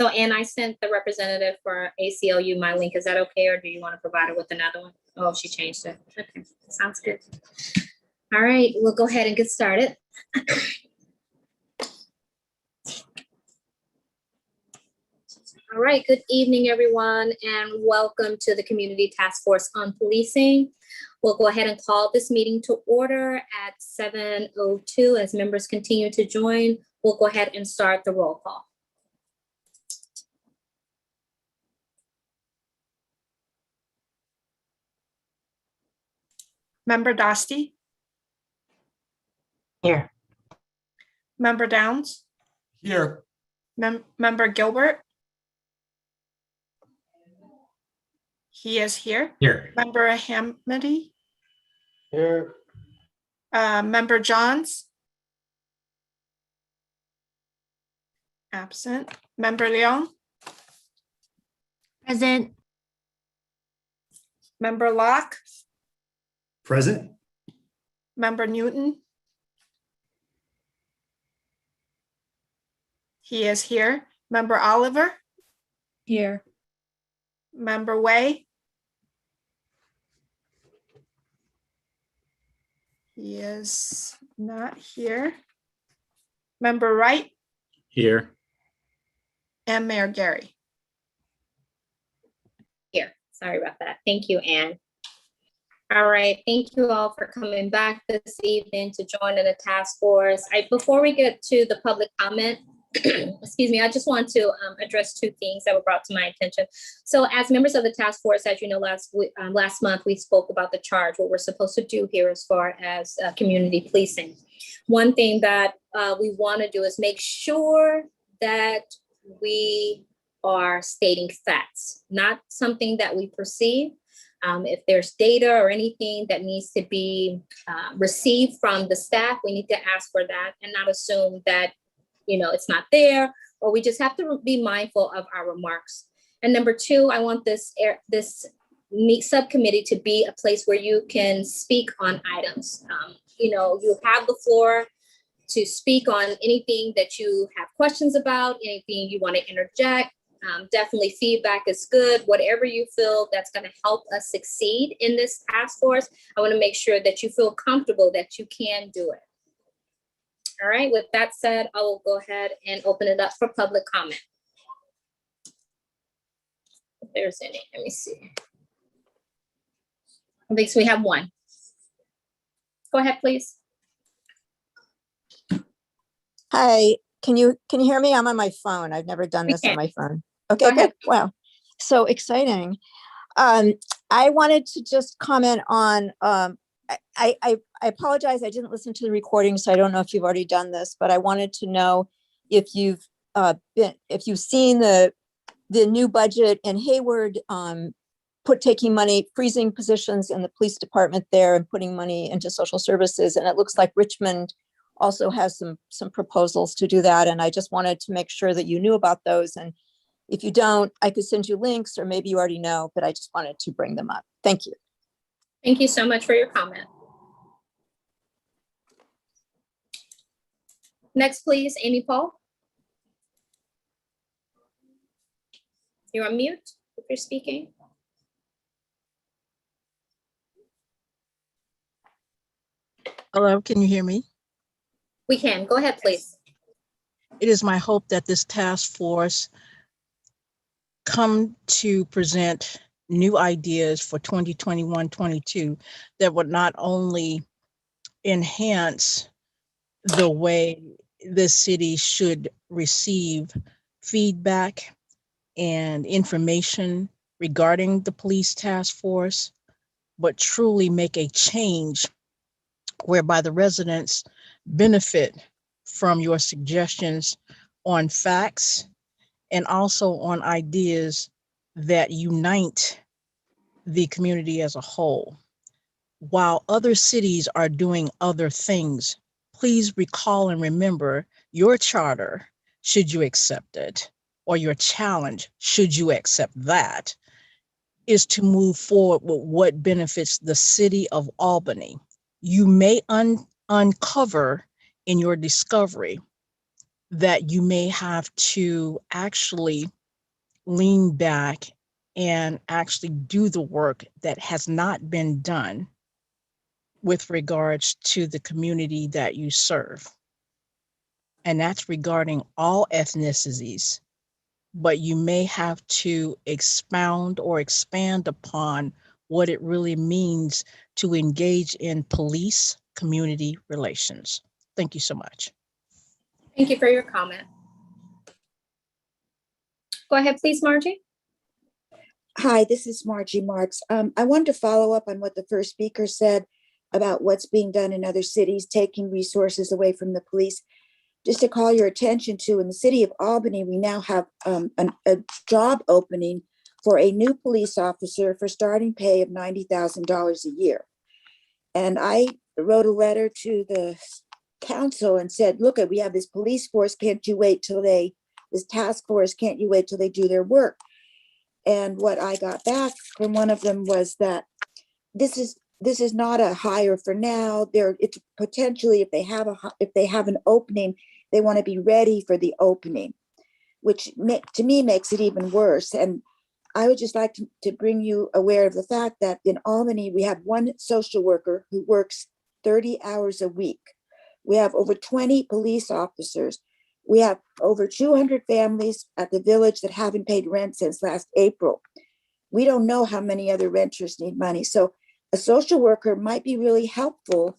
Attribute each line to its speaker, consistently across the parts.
Speaker 1: So, Ann, I sent the representative for ACLU my link. Is that okay, or do you want to provide it with another one? Oh, she changed it. Okay, sounds good. All right, we'll go ahead and get started. All right, good evening, everyone, and welcome to the Community Task Force on Policing. We'll go ahead and call this meeting to order at 7:02. As members continue to join, we'll go ahead and start the roll call.
Speaker 2: Member Dosty?
Speaker 3: Here.
Speaker 2: Member Downs?
Speaker 4: Here.
Speaker 2: Member Gilbert? He is here.
Speaker 4: Here.
Speaker 2: Member Hamady?
Speaker 4: Here.
Speaker 2: Member Johns? Absent. Member Leon?
Speaker 3: Present.
Speaker 2: Member Locke?
Speaker 4: Present.
Speaker 2: Member Newton? He is here. Member Oliver?
Speaker 3: Here.
Speaker 2: Member Way? He is not here. Member Wright?
Speaker 4: Here.
Speaker 2: And Mayor Gary.
Speaker 1: Here, sorry about that. Thank you, Ann. All right, thank you all for coming back this evening to join in the task force. Before we get to the public comment, excuse me, I just want to address two things that were brought to my attention. So as members of the task force, as you know, last month, we spoke about the charge, what we're supposed to do here as far as community policing. One thing that we want to do is make sure that we are stating facts, not something that we perceive. If there's data or anything that needs to be received from the staff, we need to ask for that and not assume that, you know, it's not there, or we just have to be mindful of our remarks. And number two, I want this subcommittee to be a place where you can speak on items. You know, you have the floor to speak on anything that you have questions about, anything you want to interject. Definitely feedback is good. Whatever you feel that's going to help us succeed in this task force, I want to make sure that you feel comfortable that you can do it. All right, with that said, I will go ahead and open it up for public comment. If there's any, let me see. I think so we have one. Go ahead, please.
Speaker 5: Hi, can you hear me? I'm on my phone. I've never done this on my phone. Okay, good. Wow, so exciting. I wanted to just comment on, I apologize, I didn't listen to the recording, so I don't know if you've already done this, but I wanted to know if you've seen the new budget in Hayward, taking money, freezing positions in the police department there and putting money into social services. And it looks like Richmond also has some proposals to do that. And I just wanted to make sure that you knew about those. And if you don't, I could send you links, or maybe you already know, but I just wanted to bring them up. Thank you.
Speaker 1: Thank you so much for your comment. Next, please, Amy Paul. You're on mute if you're speaking.
Speaker 6: Hello, can you hear me?
Speaker 1: We can. Go ahead, please.
Speaker 6: It is my hope that this task force come to present new ideas for 2021-22 that would not only enhance the way the city should receive feedback and information regarding the police task force, but truly make a change whereby the residents benefit from your suggestions on facts and also on ideas that unite the community as a whole. While other cities are doing other things, please recall and remember your charter, should you accept it, or your challenge, should you accept that, is to move forward with what benefits the city of Albany. You may uncover in your discovery that you may have to actually lean back and actually do the work that has not been done with regards to the community that you serve. And that's regarding all ethnicities, but you may have to expound or expand upon what it really means to engage in police community relations. Thank you so much.
Speaker 1: Thank you for your comment. Go ahead, please, Margie.
Speaker 3: Hi, this is Margie Marks. I wanted to follow up on what the first speaker said about what's being done in other cities, taking resources away from the police. Just to call your attention to, in the city of Albany, we now have a job opening for a new police officer for starting pay of $90,000 a year. And I wrote a letter to the council and said, look, we have this police force, can't you wait till this task force, can't you wait till they do their work? And what I got back from one of them was that this is not a hire for now. It's potentially, if they have an opening, they want to be ready for the opening, which to me makes it even worse. And I would just like to bring you aware of the fact that in Albany, we have one social worker who works 30 hours a week. We have over 20 police officers. We have over 200 families at the village that haven't paid rent since last April. We don't know how many other renters need money. So a social worker might be really helpful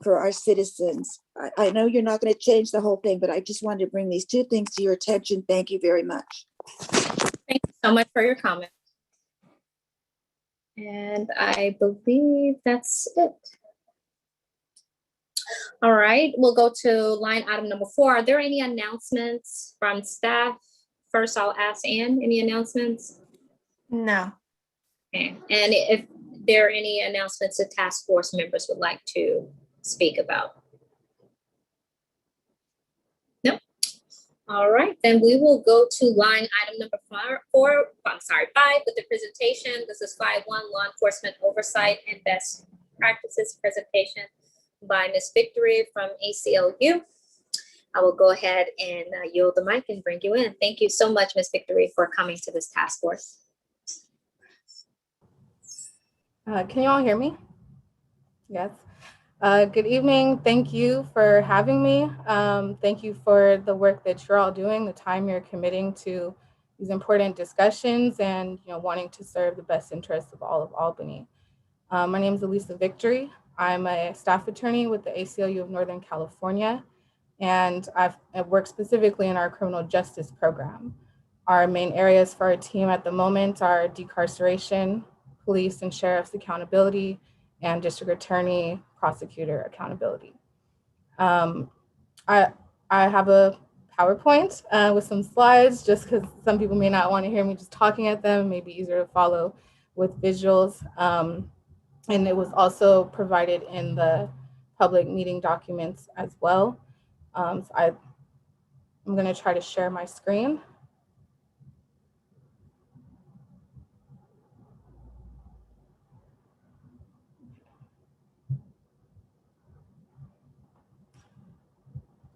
Speaker 3: for our citizens. I know you're not going to change the whole thing, but I just wanted to bring these two things to your attention. Thank you very much.
Speaker 1: Thank you so much for your comment. And I believe that's it. All right, we'll go to line item number 4. Are there any announcements from staff? First, I'll ask Ann, any announcements?
Speaker 2: No.
Speaker 1: Okay. And if there are any announcements that task force members would like to speak about? No? All right, then we will go to line item number 5 with the presentation. This is 5.1 Law Enforcement Oversight and Best Practices presentation by Ms. Victory from ACLU. I will go ahead and yield the mic and bring you in. Thank you so much, Ms. Victory, for coming to this task force.
Speaker 7: Can you all hear me? Yes. Good evening. Thank you for having me. Thank you for the work that you're all doing, the time you're committing to these important discussions and wanting to serve the best interests of all of Albany. My name is Elisa Victory. I'm a staff attorney with the ACLU of Northern California, and I work specifically in our criminal justice program. Our main areas for our team at the moment are decarceration, police and sheriff's accountability, and district attorney, prosecutor accountability. I have a PowerPoint with some slides, just because some people may not want to hear me just talking at them. It may be easier to follow with visuals. And it was also provided in the public meeting documents as well. So I'm going to try to share my screen.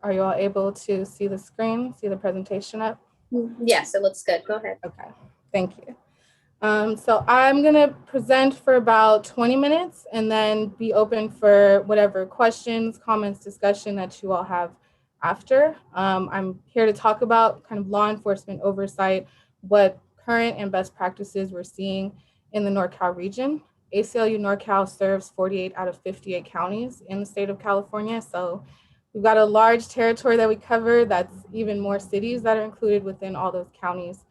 Speaker 7: Are you all able to see the screen, see the presentation up?
Speaker 1: Yes, it looks good. Go ahead.
Speaker 7: Okay, thank you. So I'm gonna present for about 20 minutes and then be open for whatever questions, comments, discussion that you all have after. I'm here to talk about kind of law enforcement oversight, what current and best practices we're seeing in the NorCal region. ACLU NorCal serves 48 out of 58 counties in the state of California. So we've got a large territory that we cover. That's even more cities that are included within all those counties.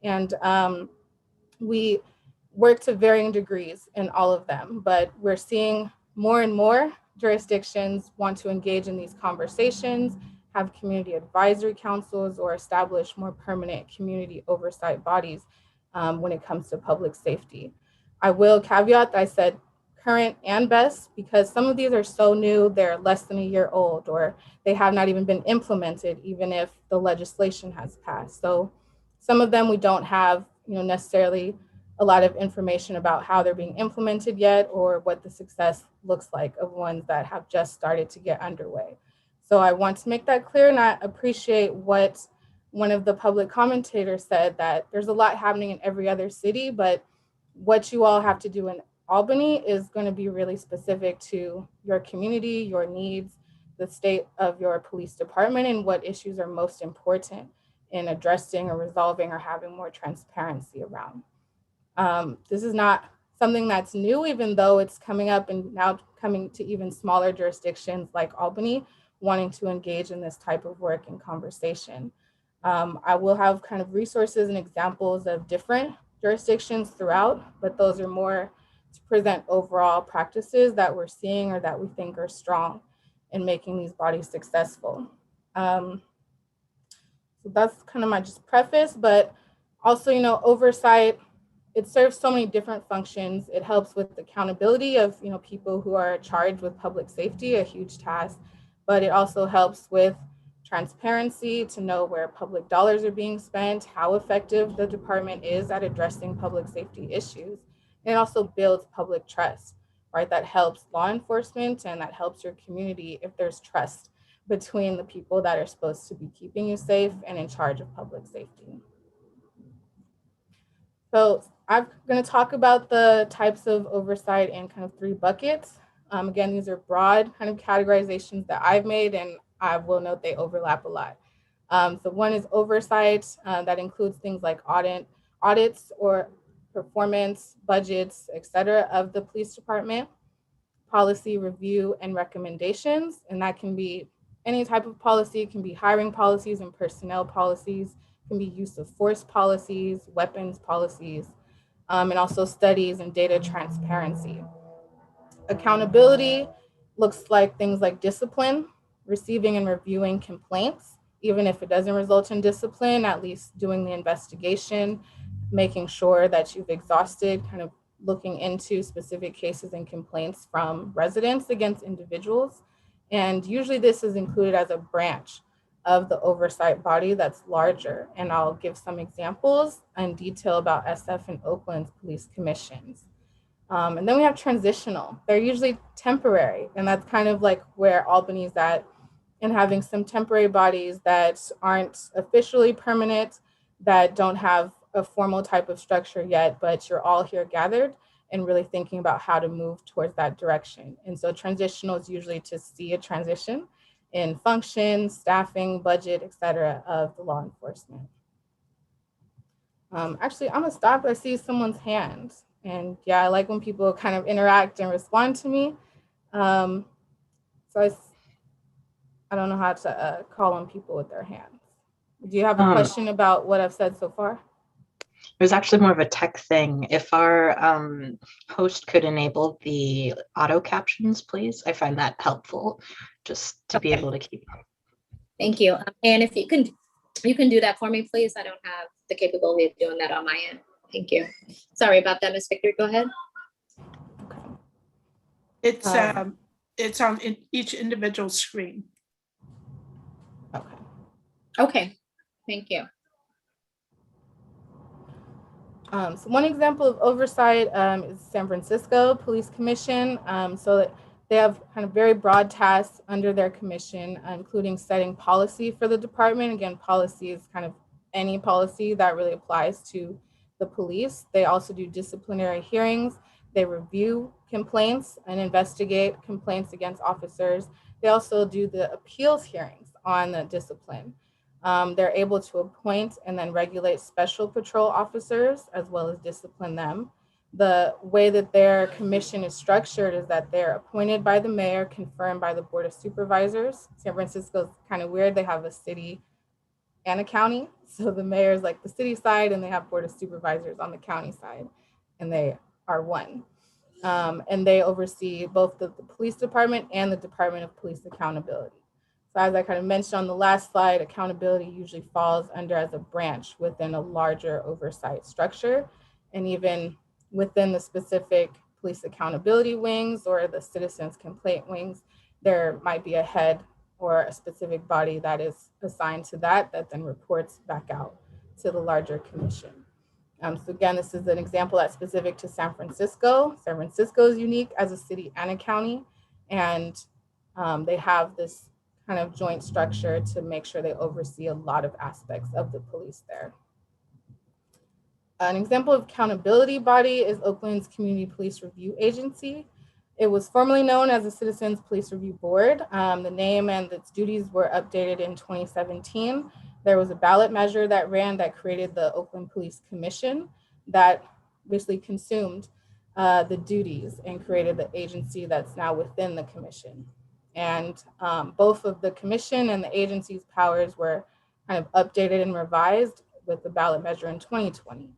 Speaker 7: And we work to varying degrees in all of them, but we're seeing more and more jurisdictions want to engage in these conversations, have community advisory councils, or establish more permanent community oversight bodies when it comes to public safety. I will caveat that I said current and best, because some of these are so new, they're less than a year old, or they have not even been implemented, even if the legislation has passed. So some of them we don't have necessarily a lot of information about how they're being implemented yet, or what the success looks like of ones that have just started to get underway. So I want to make that clear, and I appreciate what one of the public commentators said, that there's a lot happening in every other city, but what you all have to do in Albany is going to be really specific to your community, your needs, the state of your police department, and what issues are most important in addressing or resolving or having more transparency around. This is not something that's new, even though it's coming up and now coming to even smaller jurisdictions like Albany, wanting to engage in this type of work and conversation. I will have kind of resources and examples of different jurisdictions throughout, but those are more to present overall practices that we're seeing or that we think are strong in making these bodies successful. So that's kind of my just preface, but also, you know, oversight, it serves so many different functions. It helps with accountability of, you know, people who are charged with public safety, a huge task, but it also helps with transparency to know where public dollars are being spent, how effective the department is at addressing public safety issues. And it also builds public trust, right? That helps law enforcement and that helps your community if there's trust between the people that are supposed to be keeping you safe and in charge of public safety. So I'm going to talk about the types of oversight in kind of 3 buckets. Again, these are broad kind of categorizations that I've made, and I will note they overlap a lot. So one is oversight that includes things like audits or performance, budgets, et cetera, of the police department, policy review and recommendations, and that can be any type of policy. It can be hiring policies and personnel policies, can be use of force policies, weapons policies, and also studies and data transparency. Accountability looks like things like discipline, receiving and reviewing complaints, even if it doesn't result in discipline, at least doing the investigation, making sure that you've exhausted, kind of looking into specific cases and complaints from residents against individuals. And usually this is included as a branch of the oversight body that's larger. And I'll give some examples and detail about SF and Oakland's police commissions. And then we have transitional. They're usually temporary, and that's kind of like where Albany's at, and having some temporary bodies that aren't officially permanent, that don't have a formal type of structure yet, but you're all here gathered and really thinking about how to move towards that direction. And so transitional is usually to see a transition in function, staffing, budget, et cetera, of the law enforcement. Actually, I'm gonna stop. I see someone's hand. And yeah, I like when people kind of interact and respond to me. So I don't know how to call on people with their hands. Do you have a question about what I've said so far?
Speaker 8: It was actually more of a tech thing. If our host could enable the auto captions, please. I find that helpful just to be able to keep up.
Speaker 1: Thank you. And if you can do that for me, please. I don't have the capability of doing that on my end. Thank you. Sorry about that, Ms. Victor. Go ahead.
Speaker 7: Okay.
Speaker 2: It's on each individual screen.
Speaker 7: Okay.
Speaker 1: Okay. Thank you.
Speaker 7: So one example of oversight is San Francisco Police Commission. So they have kind of very broad tasks under their commission, including setting policy for the department. Again, policy is kind of any policy that really applies to the police. They also do disciplinary hearings. They review complaints and investigate complaints against officers. They also do the appeals hearings on the discipline. They're able to appoint and then regulate special patrol officers as well as discipline them. The way that their commission is structured is that they're appointed by the mayor, confirmed by the Board of Supervisors. San Francisco is kind of weird. They have a city and a county. So the mayor is like the city side, and they have Board of Supervisors on the county side, and they are one. And they oversee both the police department and the Department of Police Accountability. So as I kind of mentioned on the last slide, accountability usually falls under as a branch within a larger oversight structure. And even within the specific police accountability wings or the citizens complaint wings, there might be a head or a specific body that is assigned to that then reports back out to the larger commission. So again, this is an example that's specific to San Francisco. San Francisco is unique as a city and a county, and they have this kind of joint structure to make sure they oversee a lot of aspects of the police there. An example of accountability body is Oakland's Community Police Review Agency. It was formerly known as the Citizens Police Review Board. The name and its duties were updated in 2017. There was a ballot measure that ran that created the Oakland Police Commission that basically consumed the duties and created the agency that's now within the commission. And both of the commission and the agency's powers were kind of updated and revised with the ballot measure in 2020.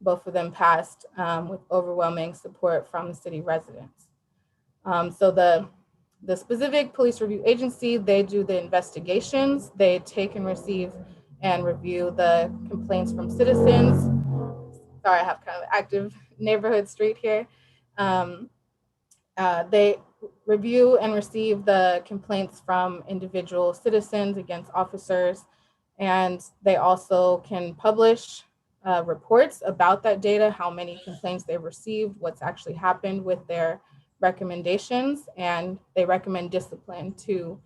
Speaker 7: Both of them passed with overwhelming support from the city residents. So the specific police review agency, they do the investigations, they take and receive and review the complaints from citizens. Sorry, I have kind of an active neighborhood street here. They review and receive the complaints from individual citizens against officers, and they also can publish reports about that data, how many complaints they received, what's actually happened with their recommendations, and they recommend discipline to,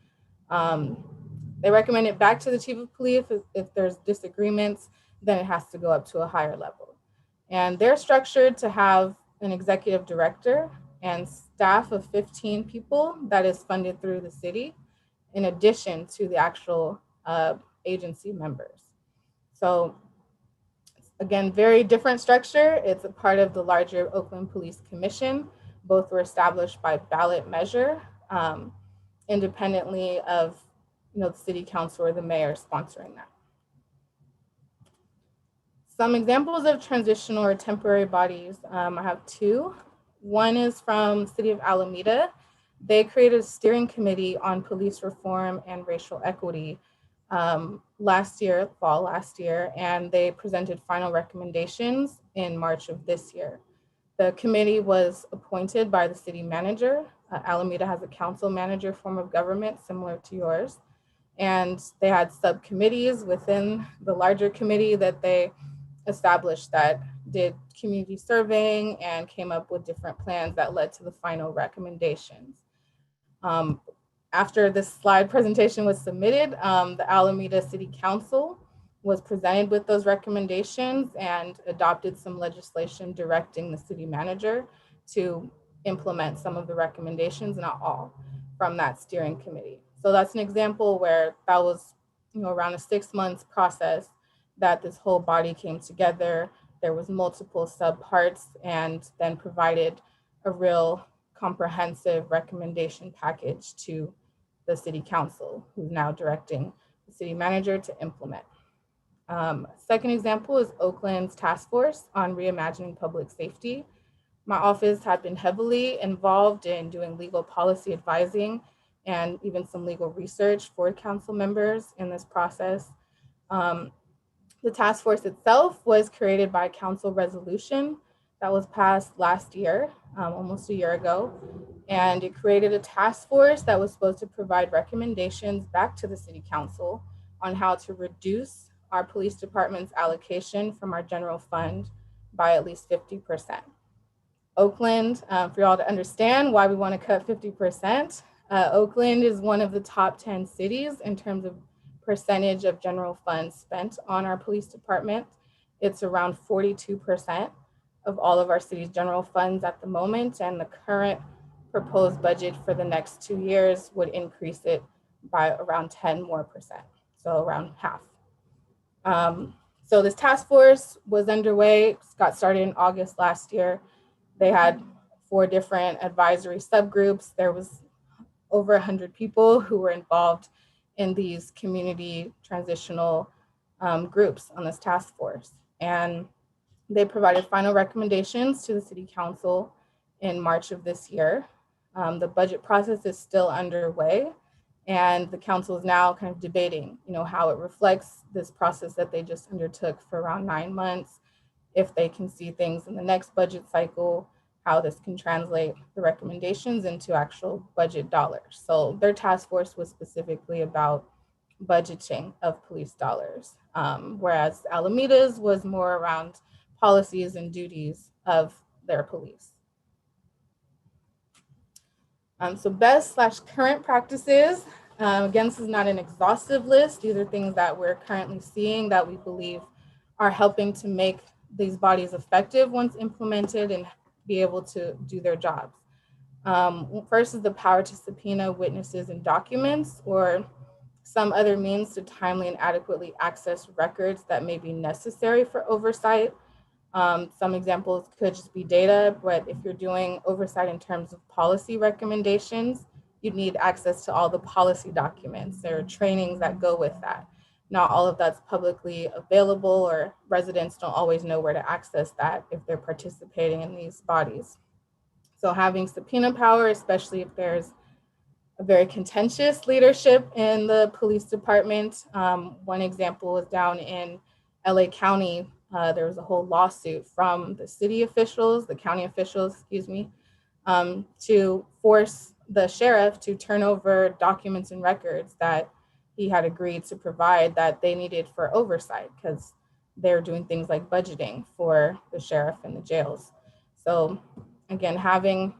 Speaker 7: they recommend it back to the chief of police. If there's disagreements, then it has to go up to a higher level. And they're structured to have an executive director and staff of 15 people that is funded through the city, in addition to the actual agency members. So again, very different structure. It's a part of the larger Oakland Police Commission. Both were established by ballot measure, independently of the city council or the mayor sponsoring that. Some examples of transitional or temporary bodies, I have two. One is from the city of Alameda. They created a steering committee on police reform and racial equity fall last year, and they presented final recommendations in March of this year. The committee was appointed by the city manager. Alameda has a council manager form of government similar to yours. And they had subcommittees within the larger committee that they established that did community surveying and came up with different plans that led to the final recommendations. After this slide presentation was submitted, the Alameda City Council was presented with those recommendations and adopted some legislation directing the city manager to implement some of the recommendations, not all, from that steering committee. So that's an example where that was around a 6 month process that this whole body came together. There was multiple subparts and then provided a real comprehensive recommendation package to the city council, who's now directing the city manager to implement. Second example is Oakland's task force on reimagining public safety. My office had been heavily involved in doing legal policy advising and even some legal research for council members in this process. The task force itself was created by council resolution that was passed last year, almost a year ago. And it created a task force that was supposed to provide recommendations back to the city council on how to reduce our police department's allocation from our general fund by at least 50%. Oakland, for y'all to understand why we want to cut 50%, Oakland is one of the top 10 cities in terms of percentage of general funds spent on our police department. It's around 42% of all of our city's general funds at the moment, and the current proposed budget for the next 2 years would increase it by around 10% more, so around half. So this task force was underway, got started in August last year. They had 4 different advisory subgroups. There was over 100 people who were involved in these community transitional groups on this task force. And they provided final recommendations to the city council in March of this year. The budget process is still underway, and the council is now kind of debating, how it reflects this process that they just undertook for around 9 months, if they can see things in the next budget cycle, how this can translate the recommendations into actual budget dollars. So their task force was specifically about budgeting of police dollars, whereas Alameda's was more around policies and duties of their police. So best/current practices. Again, this is not an exhaustive list. These are things that we're currently seeing that we believe are helping to make these bodies effective once implemented and be able to do their jobs. First is the power to subpoena witnesses and documents or some other means to timely and adequately access records that may be necessary for oversight. Some examples could just be data, but if you're doing oversight in terms of policy recommendations, you'd need access to all the policy documents. There are trainings that go with that. Not all of that's publicly available, or residents don't always know where to access that if they're participating in these bodies. So having subpoena power, especially if there's a very contentious leadership in the police department. One example was down in LA County. There was a whole lawsuit from the city officials, the county officials, excuse me, to force the sheriff to turn over documents and records that he had agreed to provide that they needed for oversight because they're doing things like budgeting for the sheriff and the jails. So again, having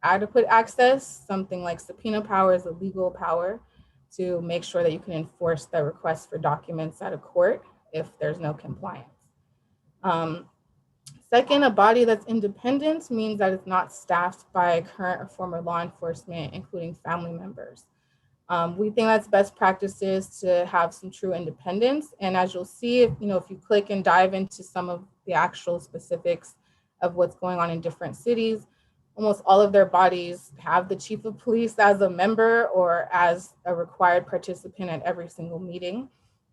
Speaker 7: adequate access, something like subpoena power is a legal power to make sure that you can enforce the request for documents at a court if there's no compliance. Second, a body that's independent means that it's not staffed by current or former law enforcement, including family members. We think that's best practices to have some true independence. And as you'll see, if you click and dive into some of the actual specifics of what's going on in different cities, almost all of their bodies have the chief of police as a member or as a required participant at every single meeting,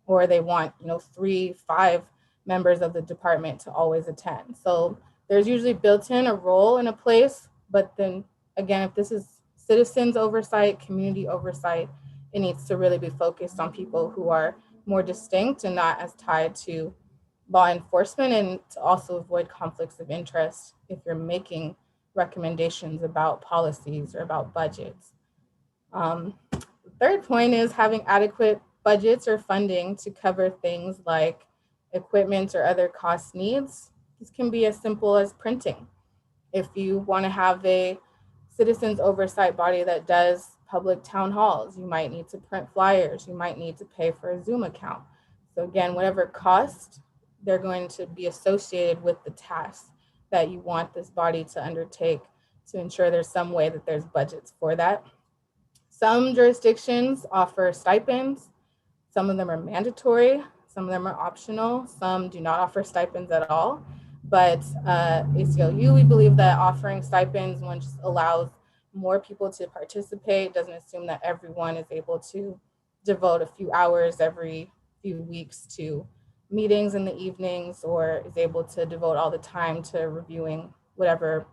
Speaker 7: or they want 3, 5 members of the department to always attend. So there's usually built in a role in a place, but then again, if this is citizens oversight, community oversight, it needs to really be focused on people who are more distinct and not as tied to law enforcement, and to also avoid conflicts of interest if you're making recommendations about policies or about budgets. The third point is having adequate budgets or funding to cover things like equipment or other cost needs. This can be as simple as printing. If you want to have a citizens oversight body that does public town halls, you might need to print flyers, you might need to pay for a Zoom account. So again, whatever cost, they're going to be associated with the tasks that you want this body to undertake to ensure there's some way that there's budgets for that. Some jurisdictions offer stipends. Some of them are mandatory. Some of them are optional. Some do not offer stipends at all. But ACLU, we believe that offering stipends, one, just allows more people to participate, doesn't assume that everyone is able to devote a few hours every few weeks to meetings in the evenings, or is able to devote all the time to reviewing whatever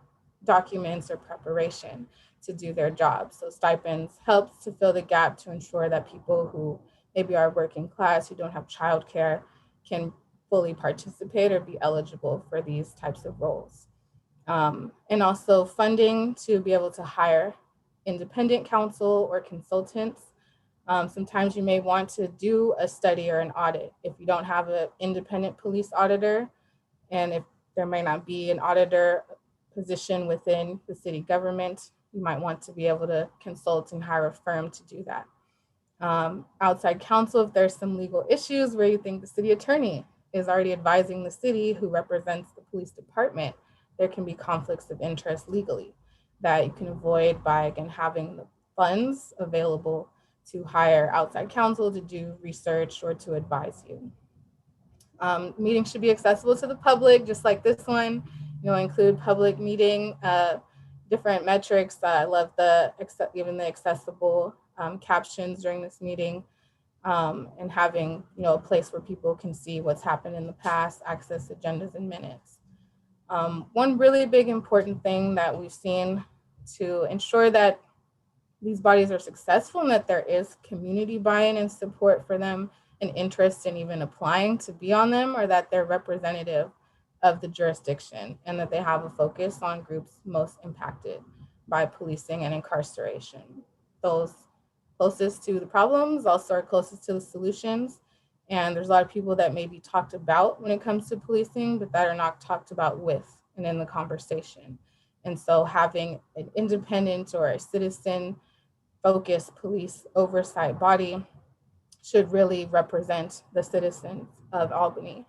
Speaker 7: documents or preparation to do their job. So stipends helps to fill the gap to ensure that people who maybe are working class, who don't have childcare, can fully participate or be eligible for these types of roles. And also funding to be able to hire independent counsel or consultants. Sometimes you may want to do a study or an audit. If you don't have an independent police auditor, and if there may not be an auditor position within the city government, you might want to be able to consult and hire a firm to do that. Outside counsel, if there's some legal issues where you think the city attorney is already advising the city who represents the police department, there can be conflicts of interest legally that you can avoid by, again, having the funds available to hire outside counsel to do research or to advise you. Meetings should be accessible to the public, just like this one. Include public meeting, different metrics. I love even the accessible captions during this meeting, and having a place where people can see what's happened in the past, access agendas and minutes. One really big important thing that we've seen to ensure that these bodies are successful and that there is community buy-in and support for them and interest in even applying to be on them, or that they're representative of the jurisdiction and that they have a focus on groups most impacted by policing and incarceration. Those closest to the problems also are closest to the solutions. And there's a lot of people that may be talked about when it comes to policing, but that are not talked about with and in the conversation. And so having an independent or a citizen focused police oversight body should really represent the citizens of Albany.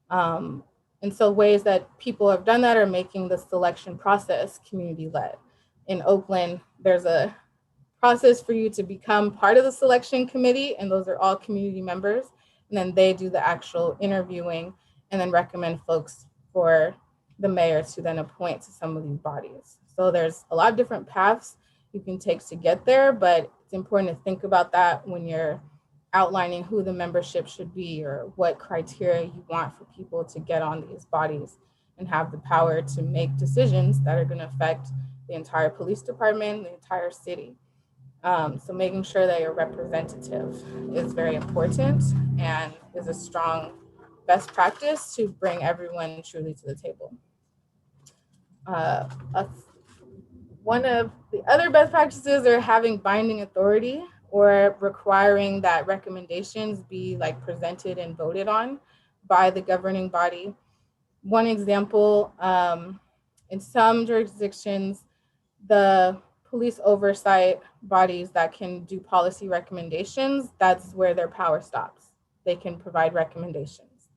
Speaker 7: And so ways that people have done that are making the selection process community-led. In Oakland, there's a process for you to become part of the selection committee, and those are all community members. And then they do the actual interviewing and then recommend folks for the mayor to then appoint to some of these bodies. So there's a lot of different paths you can take to get there, but it's important to think about that when you're outlining who the membership should be or what criteria you want for people to get on these bodies and have the power to make decisions that are going to affect the entire police department, the entire city. So making sure that you're representative is very important and is a strong best practice to bring everyone truly to the table. One of the other best practices are having binding authority or requiring that recommendations be like presented and voted on by the governing body. One example, in some jurisdictions, the police oversight bodies that can do policy recommendations, that's where their power stops. They can provide recommendations.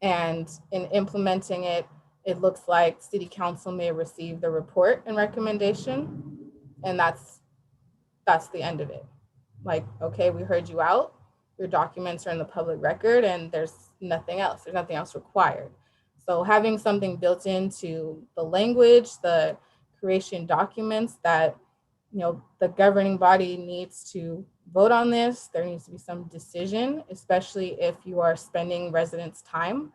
Speaker 7: And in implementing it, it looks like city council may receive the report and recommendation, and that's the end of it. Like, okay, we heard you out, your documents are in the public record, and there's nothing else. There's nothing else required. So having something built into the language, the creation documents that, you know, the governing body needs to vote on this. There needs to be some decision, especially if you are spending residents' time,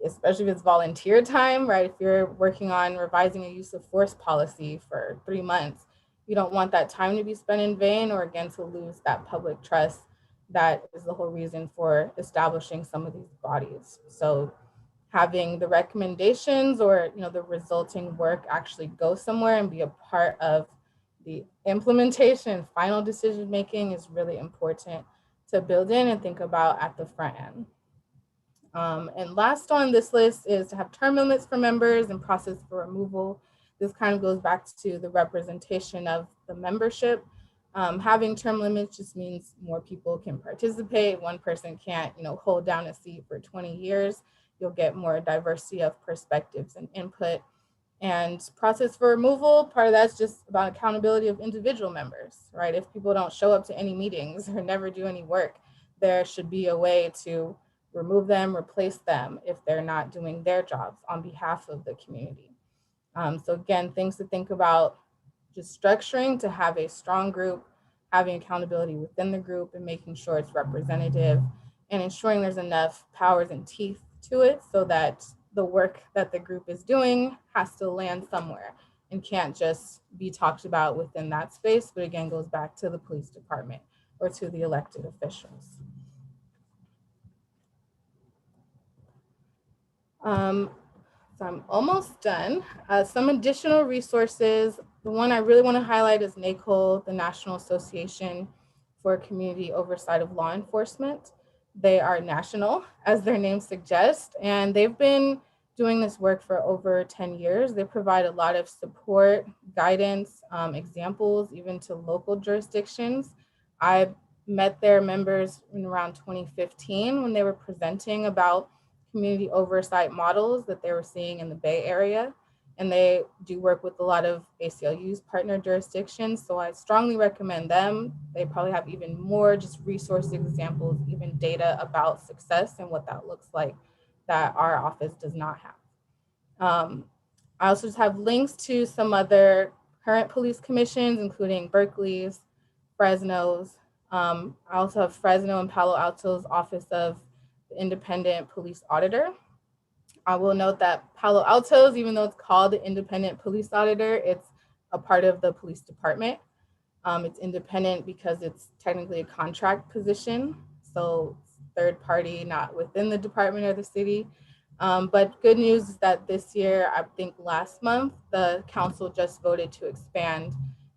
Speaker 7: especially if it's volunteer time, right? If you're working on revising a use of force policy for 3 months, you don't want that time to be spent in vain or again to lose that public trust. That is the whole reason for establishing some of these bodies. So having the recommendations or, you know, the resulting work actually go somewhere and be a part of the implementation, final decision making is really important to build in and think about at the front end. And last on this list is to have term limits for members and process for removal. This kind of goes back to the representation of the membership. Having term limits just means more people can participate. One person can't, you know, hold down a seat for 20 years. You'll get more diversity of perspectives and input. And process for removal, part of that's just about accountability of individual members, right? If people don't show up to any meetings or never do any work, there should be a way to remove them, replace them if they're not doing their jobs on behalf of the community. So again, things to think about, just structuring to have a strong group, having accountability within the group and making sure it's representative and ensuring there's enough powers and teeth to it so that the work that the group is doing has to land somewhere and can't just be talked about within that space, but again, goes back to the police department or to the elected officials. So I'm almost done. Some additional resources. The one I really want to highlight is NACOL, the National Association for Community Oversight of Law Enforcement. They are national, as their name suggests, and they've been doing this work for over 10 years. They provide a lot of support, guidance, examples, even to local jurisdictions. I met their members in around 2015 when they were presenting about community oversight models that they were seeing in the Bay Area. And they do work with a lot of ACLU's partner jurisdictions. So I strongly recommend them. They probably have even more just resource examples, even data about success and what that looks like that our office does not have. I also just have links to some other current police commissions, including Berkeley's, Fresno's. I also have Fresno and Palo Alto's Office of the Independent Police Auditor. I will note that Palo Alto's, even though it's called the Independent Police Auditor, it's a part of the police department. It's independent because it's technically a contract position. So third party, not within the department or the city. But good news is that this year, I think last month, the council just voted to expand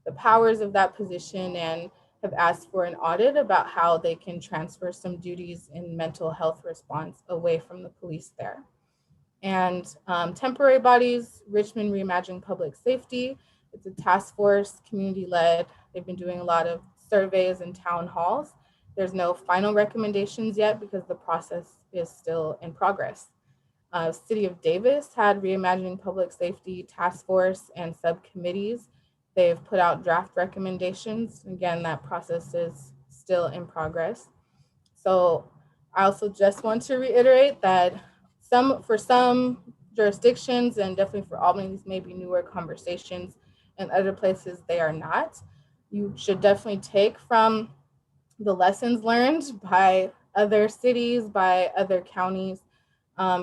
Speaker 7: the powers of that position and have asked for an audit about how they can transfer some duties in mental health response away from the police there. And temporary bodies, Richmond Reimagining Public Safety. It's a task force, community-led. They've been doing a lot of surveys and town halls. There's no final recommendations yet because the process is still in progress. City of Davis had Reimagining Public Safety Task Force and subcommittees. They've put out draft recommendations. Again, that process is still in progress. So I also just want to reiterate that for some jurisdictions, and definitely for Albany, these may be newer conversations, and other places they are not. You should definitely take from the lessons learned by other cities, by other counties,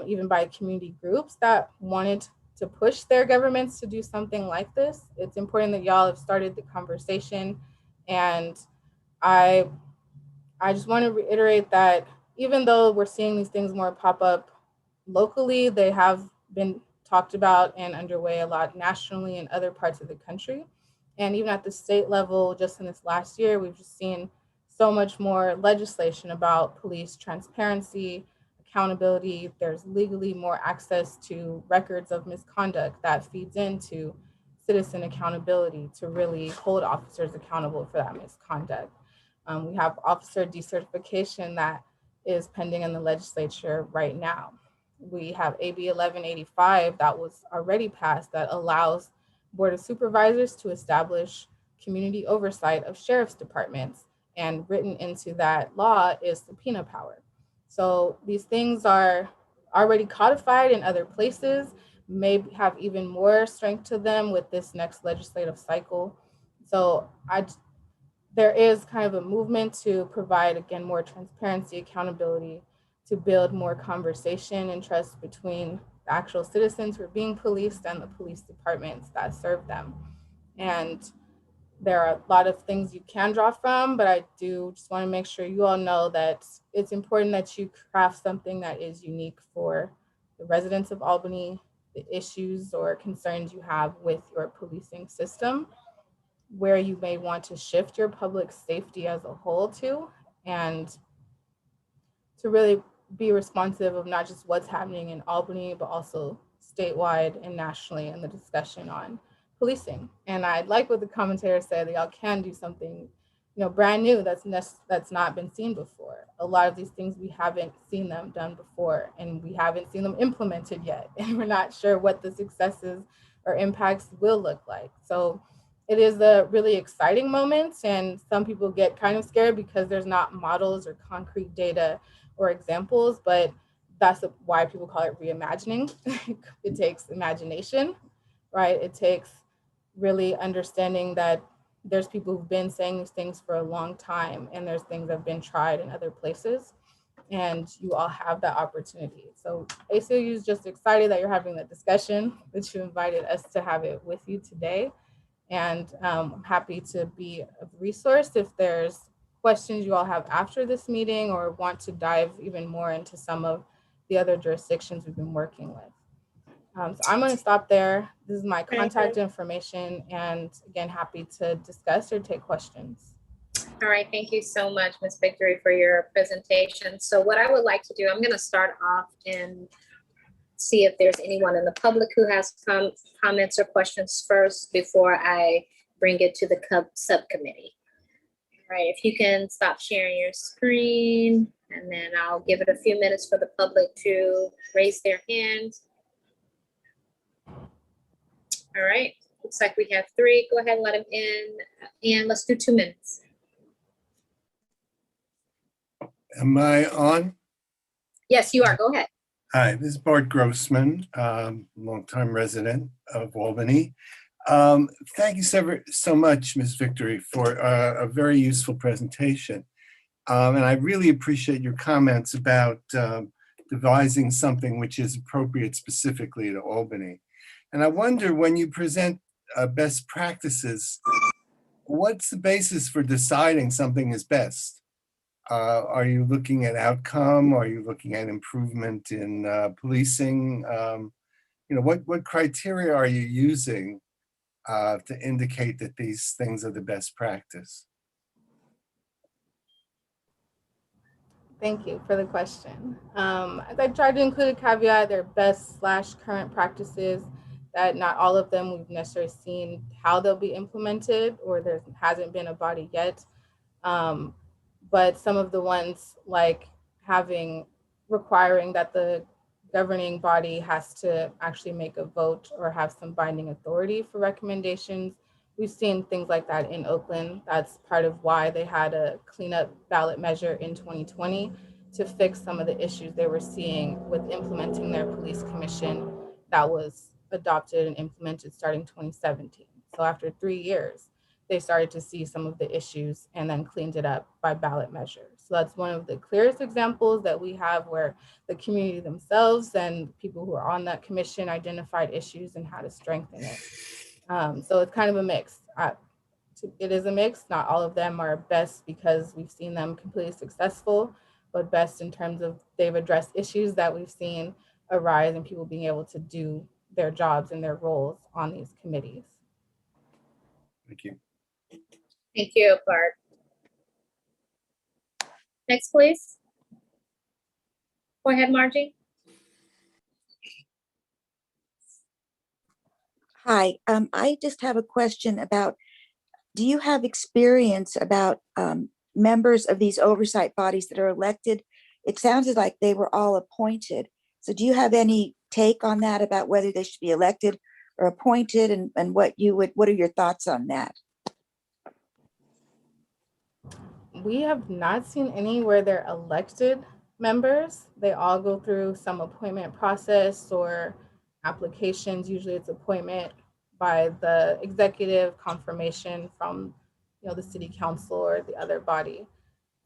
Speaker 7: even by community groups that wanted to push their governments to do something like this. It's important that y'all have started the conversation. And I just want to reiterate that even though we're seeing these things more pop up locally, they have been talked about and underway a lot nationally in other parts of the country. And even at the state level, just in this last year, we've just seen so much more legislation about police transparency, accountability. There's legally more access to records of misconduct that feeds into citizen accountability to really hold officers accountable for that misconduct. We have officer decertification that is pending in the legislature right now. We have AB 1185 that was already passed that allows Board of Supervisors to establish community oversight of sheriff's departments, and written into that law is subpoena power. So these things are already codified in other places, may have even more strength to them with this next legislative cycle. So there is kind of a movement to provide, again, more transparency, accountability, to build more conversation and trust between the actual citizens who are being policed and the police departments that serve them. And there are a lot of things you can draw from, but I do just want to make sure you all know that it's important that you craft something that is unique for the residents of Albany, the issues or concerns you have with your policing system, where you may want to shift your public safety as a whole to, and to really be responsive of not just what's happening in Albany, but also statewide and nationally in the discussion on policing. And I like what the commentator said, that y'all can do something, brand new that's not been seen before. A lot of these things we haven't seen them done before, and we haven't seen them implemented yet. And we're not sure what the successes or impacts will look like. So it is a really exciting moment, and some people get kind of scared because there's not models or concrete data or examples, but that's why people call it reimagining. It takes imagination, right? It takes really understanding that there's people who've been saying these things for a long time, and there's things that have been tried in other places, and you all have that opportunity. So ACLU is just excited that you're having that discussion, that you invited us to have it with you today. And I'm happy to be a resource if there's questions you all have after this meeting, or want to dive even more into some of the other jurisdictions we've been working with. So I'm going to stop there. This is my contact information, and again, happy to discuss or take questions.
Speaker 1: All right, thank you so much, Ms. Victory, for your presentation. So what I would like to do, I'm going to start off and see if there's anyone in the public who has comments or questions first before I bring it to the KALB subcommittee. All right, if you can stop sharing your screen, and then I'll give it a few minutes for the public to raise their hands. All right, looks like we have 3. Go ahead and let them in, and let's do 2 minutes.
Speaker 9: Am I on?
Speaker 1: Yes, you are. Go ahead.
Speaker 9: Hi, this is Bart Grossman, longtime resident of Albany. Thank you so much, Ms. Victory, for a very useful presentation. And I really appreciate your comments about devising something which is appropriate specifically to Albany. And I wonder, when you present best practices, what's the basis for deciding something is best? Are you looking at outcome? Are you looking at improvement in policing? What criteria are you using to indicate that these things are the best practice?
Speaker 7: Thank you for the question. As I tried to include a caveat, they're best/current practices, that not all of them we've necessarily seen how they'll be implemented, or there hasn't been a body yet. But some of the ones like requiring that the governing body has to actually make a vote or have some binding authority for recommendations. We've seen things like that in Oakland. That's part of why they had a cleanup ballot measure in 2020 to fix some of the issues they were seeing with implementing their police commission that was adopted and implemented starting 2017. So after 3 years, they started to see some of the issues and then cleaned it up by ballot measure. So that's one of the clearest examples that we have where the community themselves and people who are on that commission identified issues and how to strengthen it. So it's kind of a mix. It is a mix. Not all of them are best because we've seen them completely successful, but best in terms of they've addressed issues that we've seen arise and people being able to do their jobs and their roles on these committees.
Speaker 9: Thank you.
Speaker 1: Thank you, Clark. Next, please. Go ahead, Margie.
Speaker 3: Hi, I just have a question about, do you have experience about members of these oversight bodies that are elected? It sounded like they were all appointed. So do you have any take on that about whether they should be elected or appointed, and what are your thoughts on that?
Speaker 7: We have not seen any where they're elected members. They all go through some appointment process or applications. Usually it's appointment by the executive, confirmation from the city council or the other body.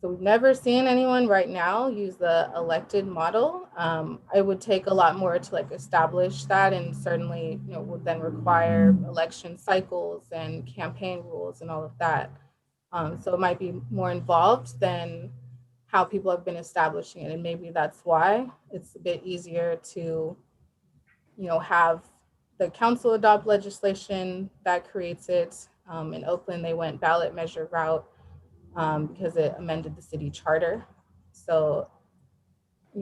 Speaker 7: So we've never seen anyone right now use the elected model. It would take a lot more to establish that, and certainly would then require election cycles and campaign rules and all of that. So it might be more involved than how people have been establishing it. And maybe that's why it's a bit easier to, have the council adopt legislation that creates it. In Oakland, they went ballot measure route because it amended the city charter. So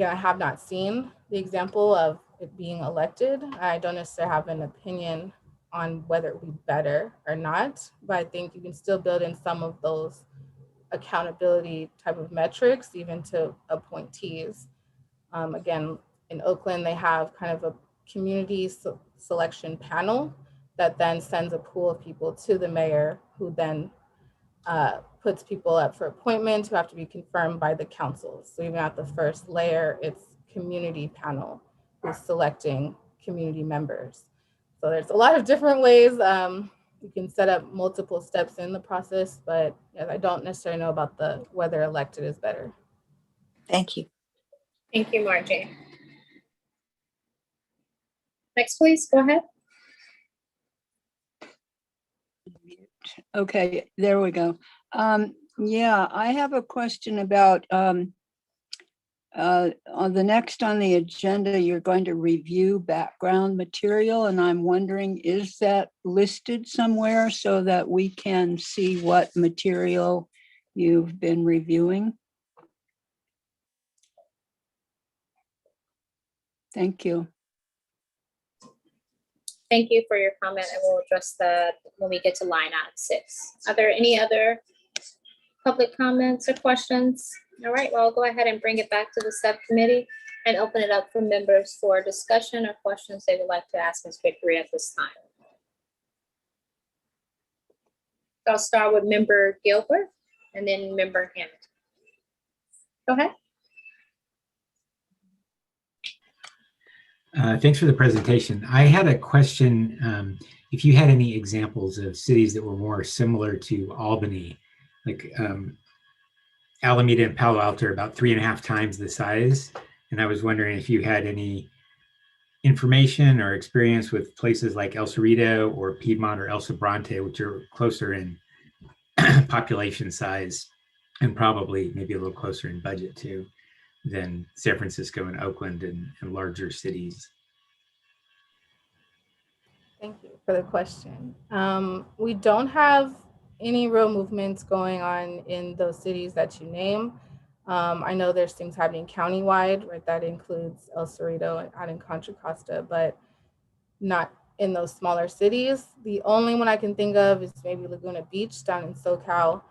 Speaker 7: I have not seen the example of it being elected. I don't necessarily have an opinion on whether it would be better or not, but I think you can still build in some of those accountability type of metrics, even to appointees. Again, in Oakland, they have kind of a community selection panel that then sends a pool of people to the mayor, who then puts people up for appointment who have to be confirmed by the council. So even at the first layer, it's community panel who's selecting community members. So there's a lot of different ways you can set up multiple steps in the process, but I don't necessarily know about whether elected is better.
Speaker 3: Thank you.
Speaker 1: Thank you, Margie. Next, please, go ahead.
Speaker 10: Okay, there we go. Yeah, I have a question about on the next on the agenda, you're going to review background material, and I'm wondering, is that listed somewhere so that we can see what material you've been reviewing? Thank you.
Speaker 1: Thank you for your comment, and we'll address that when we get to line item 6. Are there any other public comments or questions? All right, well, I'll go ahead and bring it back to the subcommittee and open it up for members for discussion or questions they would like to ask Ms. Vickery at this time. I'll start with member Gilbert and then member Hammond. Go ahead.
Speaker 11: Thanks for the presentation. I had a question. If you had any examples of cities that were more similar to Albany, like Alameda and Palo Alto are about 3.5 times the size. And I was wondering if you had any information or experience with places like El Cerrito or Piedmont or El Sobrante, which are closer in population size and probably maybe a little closer in budget too than San Francisco and Oakland and larger cities.
Speaker 7: Thank you for the question. We don't have any real movements going on in those cities that you name. I know there's things happening countywide, right? That includes El Cerrito out in Contra Costa, but not in those smaller cities. The only one I can think of is maybe Laguna Beach down in SoCal.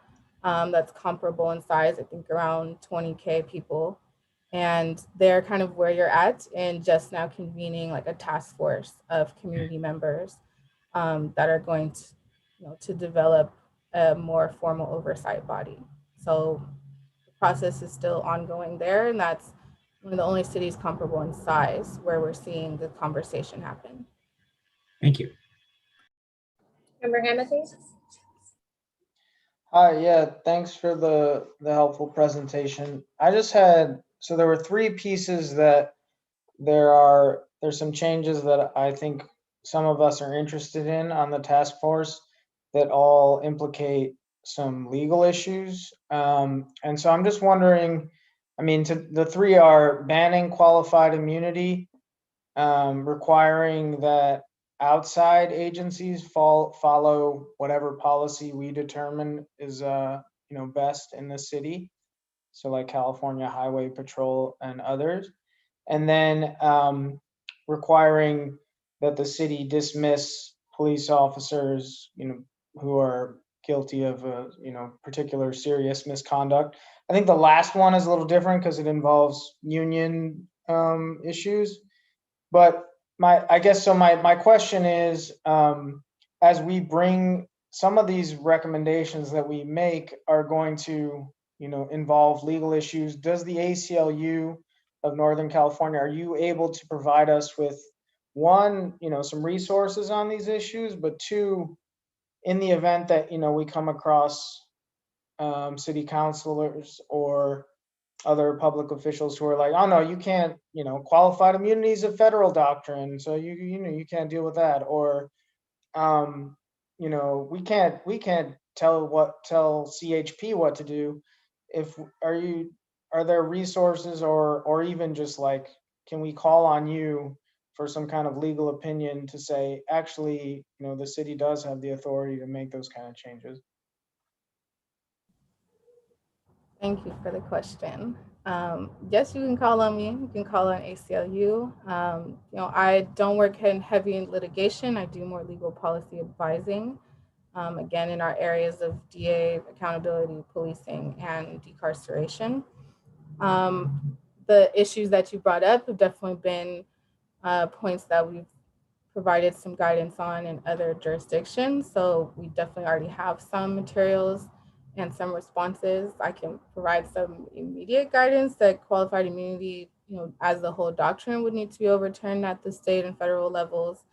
Speaker 7: that's comparable in size, I think around 20K people. And they're kind of where you're at, and just now convening like a task force of community members that are going to, to develop a more formal oversight body. So the process is still ongoing there, and that's one of the only cities comparable in size where we're seeing the conversation happen.
Speaker 11: Thank you.
Speaker 1: Member Hamilton?
Speaker 12: Hi, yeah, thanks for the helpful presentation. I just had, so there were three pieces that there's some changes that I think some of us are interested in on the task force that all implicate some legal issues. And so I'm just wondering, I mean, the three are banning qualified immunity, requiring that outside agencies follow whatever policy we determine is best in the city, so like California Highway Patrol and others, and then requiring that the city dismiss police officers who are guilty of particular serious misconduct. I think the last one is a little different because it involves union issues. But my question is, as we bring some of these recommendations that we make are going to, involve legal issues, does the ACLU of Northern California, are you able to provide us with one, some resources on these issues, but two, in the event that, we come across city councilors or other public officials who are like, oh no, you can't, qualified immunity is a federal doctrine, so you can't deal with that, or we can't tell CHP what to do. Are there resources or even just like, can we call on you for some kind of legal opinion to say, actually, the city does have the authority to make those kind of changes?
Speaker 7: Thank you for the question. Yes, you can call on me. You can call on ACLU. I don't work heavy in litigation. I do more legal policy advising. Again, in our areas of DA, accountability, policing, and decarceration. The issues that you brought up have definitely been points that we've provided some guidance on in other jurisdictions. So we definitely already have some materials and some responses. I can provide some immediate guidance that qualified immunity, as the whole doctrine would need to be overturned at the state and federal levels.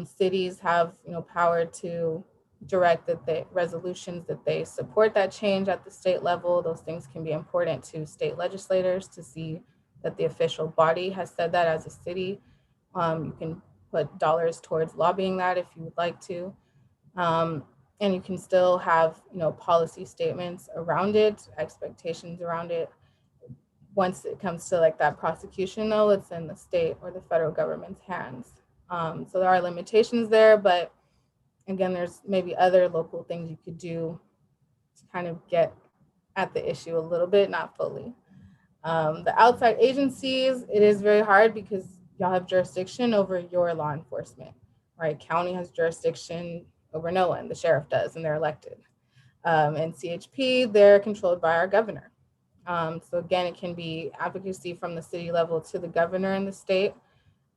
Speaker 7: Cities have, power to direct that the resolutions that they support that change at the state level. Those things can be important to state legislators to see that the official body has said that as a city. You can put dollars towards lobbying that if you would like to. And you can still have, policy statements around it, expectations around it. Once it comes to like that prosecution, though, it's in the state or the federal government's hands. So there are limitations there, but again, there's maybe other local things you could do to kind of get at the issue a little bit, not fully. The outside agencies, it is very hard because y'all have jurisdiction over your law enforcement, right? County has jurisdiction over no one, the sheriff does, and they're elected. And CHP, they're controlled by our governor. So again, it can be advocacy from the city level to the governor in the state.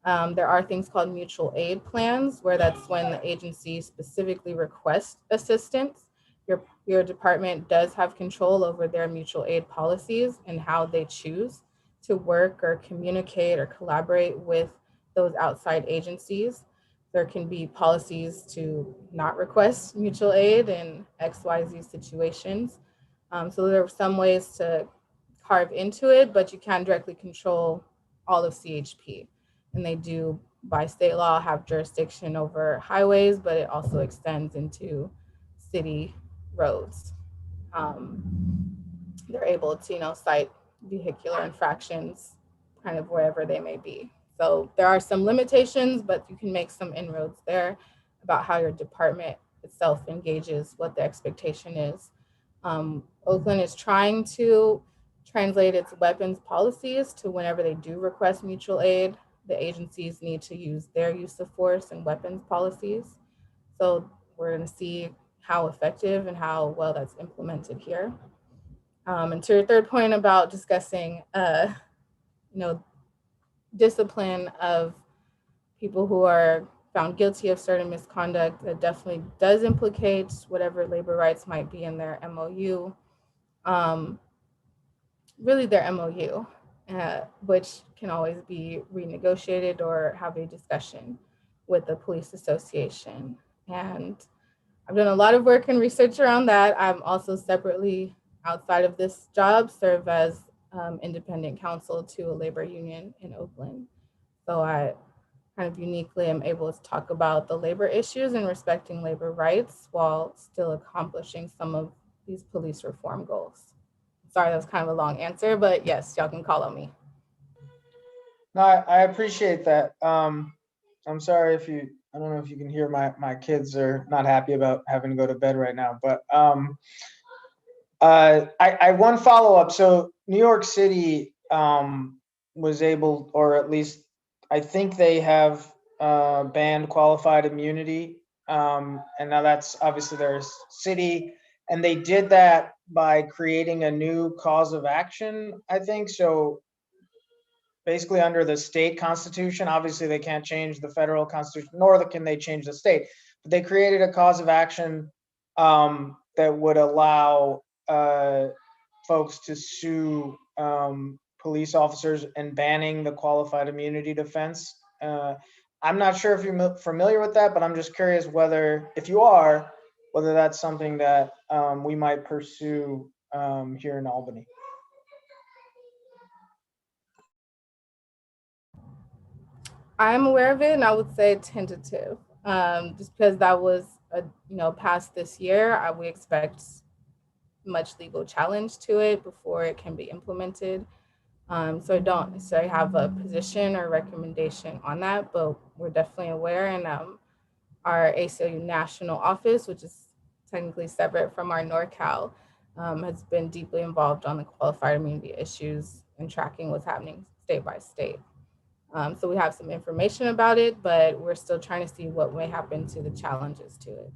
Speaker 7: There are things called mutual aid plans, where that's when the agency specifically requests assistance. Your department does have control over their mutual aid policies and how they choose to work or communicate or collaborate with those outside agencies. There can be policies to not request mutual aid in XYZ situations. So there are some ways to carve into it, but you can directly control all of CHP. And they do, by state law, have jurisdiction over highways, but it also extends into city roads. They're able to, cite vehicular infractions kind of wherever they may be. So there are some limitations, but you can make some inroads there about how your department itself engages, what the expectation is. Oakland is trying to translate its weapons policies to whenever they do request mutual aid, the agencies need to use their use of force and weapons policies. So we're going to see, how effective and how well that's implemented here. And to your third point about discussing, discipline of people who are found guilty of certain misconduct, that definitely does implicate whatever labor rights might be in their MOU, really their MOU, which can always be renegotiated or have a discussion with the police association. And I've done a lot of work and research around that. I'm also separately, outside of this job, serve as independent counsel to a labor union in Oakland. So I kind of uniquely am able to talk about the labor issues and respecting labor rights while still accomplishing some of these police reform goals. Sorry, that was kind of a long answer, but yes, y'all can call on me.
Speaker 12: No, I appreciate that. I'm sorry if you, I don't know if you can hear my kids are not happy about having to go to bed right now, but I one follow-up. So New York City was able, or at least I think they have banned qualified immunity. And now that's obviously their city, and they did that by creating a new cause of action, I think. So basically under the state constitution, obviously they can't change the federal constitution, nor can they change the state, but they created a cause of action that would allow folks to sue police officers and banning the qualified immunity defense. I'm not sure if you're familiar with that, but I'm just curious whether, if you are, whether that's something that we might pursue here in Albany.
Speaker 7: I'm aware of it, and I would say tentative, just because that was passed this year. We expect much legal challenge to it before it can be implemented. So I don't necessarily have a position or recommendation on that, but we're definitely aware. And our ACLU national office, which is technically separate from our NorCal, has been deeply involved on the qualified immunity issues and tracking what's happening state by state. So we have some information about it, but we're still trying to see what may happen to the challenges to it.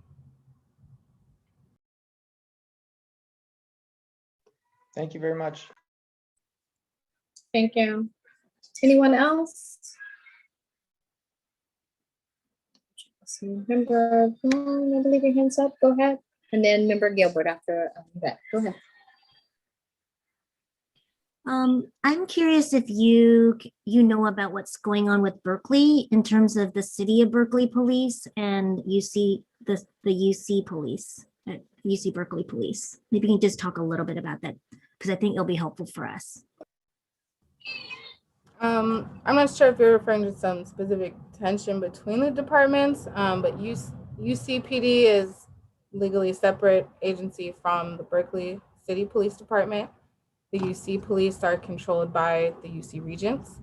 Speaker 12: Thank you very much.
Speaker 1: Thank you. Anyone else? Member, I believe your hand's up. Go ahead. And then Member Gilbert after that. Go ahead.
Speaker 13: I'm curious if you know about what's going on with Berkeley in terms of the city of Berkeley police and UC the UC police, UC Berkeley police. Maybe you can just talk a little bit about that because I think it'll be helpful for us.
Speaker 7: I'm not sure if you're referring to some specific tension between the departments, but UCPD is legally separate agency from the Berkeley City Police Department. The UC police are controlled by the UC regents,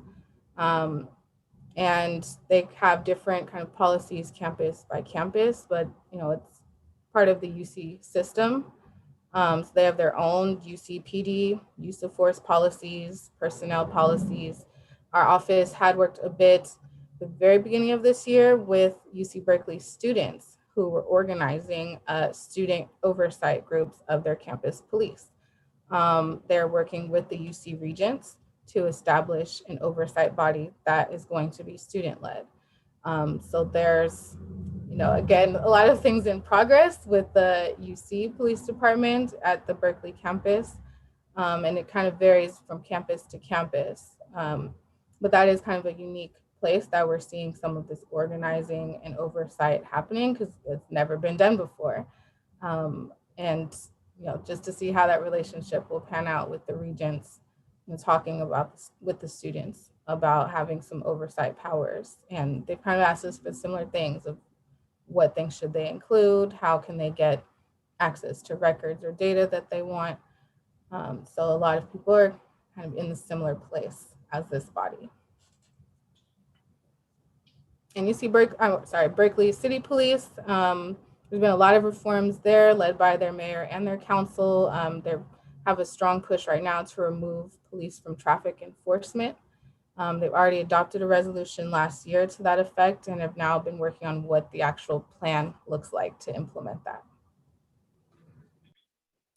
Speaker 7: and they have different kind of policies campus by campus, but it's part of the UC system. So they have their own UCPD, use of force policies, personnel policies. Our office had worked a bit at the very beginning of this year with UC Berkeley students who were organizing student oversight groups of their campus police. They're working with the UC regents to establish an oversight body that is going to be student-led. So there's, again, a lot of things in progress with the UC Police Department at the Berkeley campus, and it kind of varies from campus to campus. But that is kind of a unique place that we're seeing some of this organizing and oversight happening because it's never been done before. And just to see how that relationship will pan out with the regents and talking about with the students about having some oversight powers. And they've kind of asked us for similar things of what things should they include, how can they get access to records or data that they want. So a lot of people are kind of in a similar place as this body. And you see Berkeley City Police, there's been a lot of reforms there led by their mayor and their council. They have a strong push right now to remove police from traffic enforcement. They've already adopted a resolution last year to that effect and have now been working on what the actual plan looks like to implement that.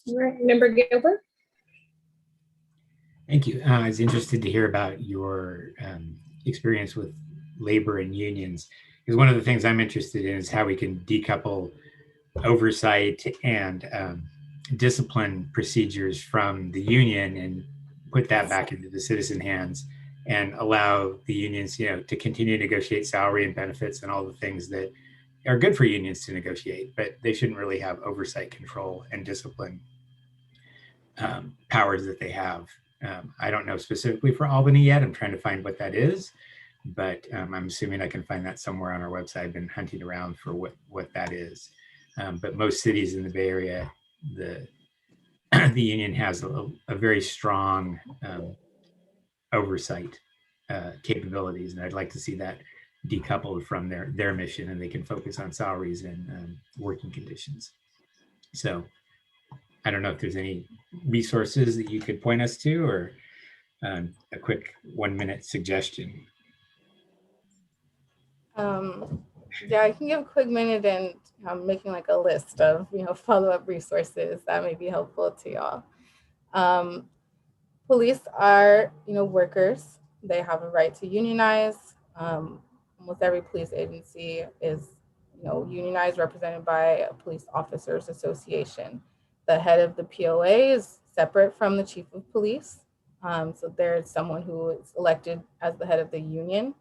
Speaker 1: All right, Member Gilbert.
Speaker 11: Thank you. I was interested to hear about your experience with labor and unions, because one of the things I'm interested in is how we can decouple oversight and discipline procedures from the union and put that back into the citizen hands and allow the unions, to continue to negotiate salary and benefits and all the things that are good for unions to negotiate, but they shouldn't really have oversight, control, and discipline powers that they have. I don't know specifically for Albany yet. I'm trying to find what that is, but I'm assuming I can find that somewhere on our website. I've been hunting around for what that is. But most cities in the Bay Area, the union has a very strong oversight capabilities, and I'd like to see that decoupled from their mission, and they can focus on salaries and working conditions. So I don't know if there's any resources that you could point us to, or a quick 1-minute suggestion.
Speaker 7: Yeah, I can give a quick minute, and I'm making like a list of follow-up resources that may be helpful to y'all. Police are workers. They have a right to unionize. Almost every police agency is unionized, represented by a police officers association. The head of the POA is separate from the chief of police. So there's someone who is elected as the head of the union,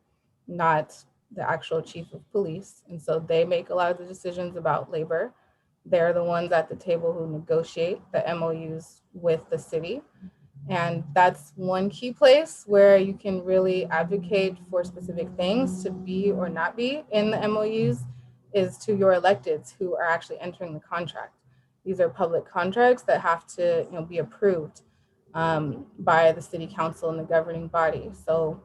Speaker 7: not the actual chief of police. And so they make a lot of the decisions about labor. They're the ones at the table who negotiate the MOUs with the city. And that's one key place where you can really advocate for specific things to be or not be in the MOUs, is to your electeds who are actually entering the contract. These are public contracts that have to be approved by the city council and the governing body. So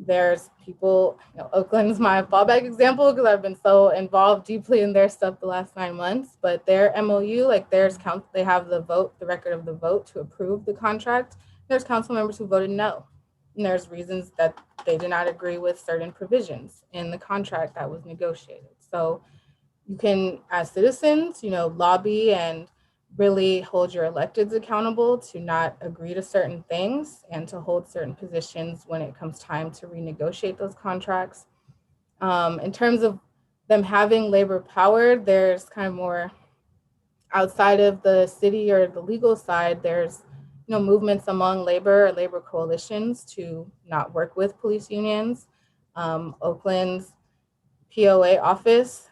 Speaker 7: there's people, Oakland's my fallback example because I've been so involved deeply in their stuff the last 9 months, but their MOU, like they have the vote, the record of the vote to approve the contract. There's council members who voted no. And there's reasons that they did not agree with certain provisions in the contract that was negotiated. So you can, as citizens, lobby and really hold your electeds accountable to not agree to certain things and to hold certain positions when it comes time to renegotiate those contracts. In terms of them having labor power, there's kind of more outside of the city or the legal side, there's movements among labor coalitions to not work with police unions. Oakland's POA office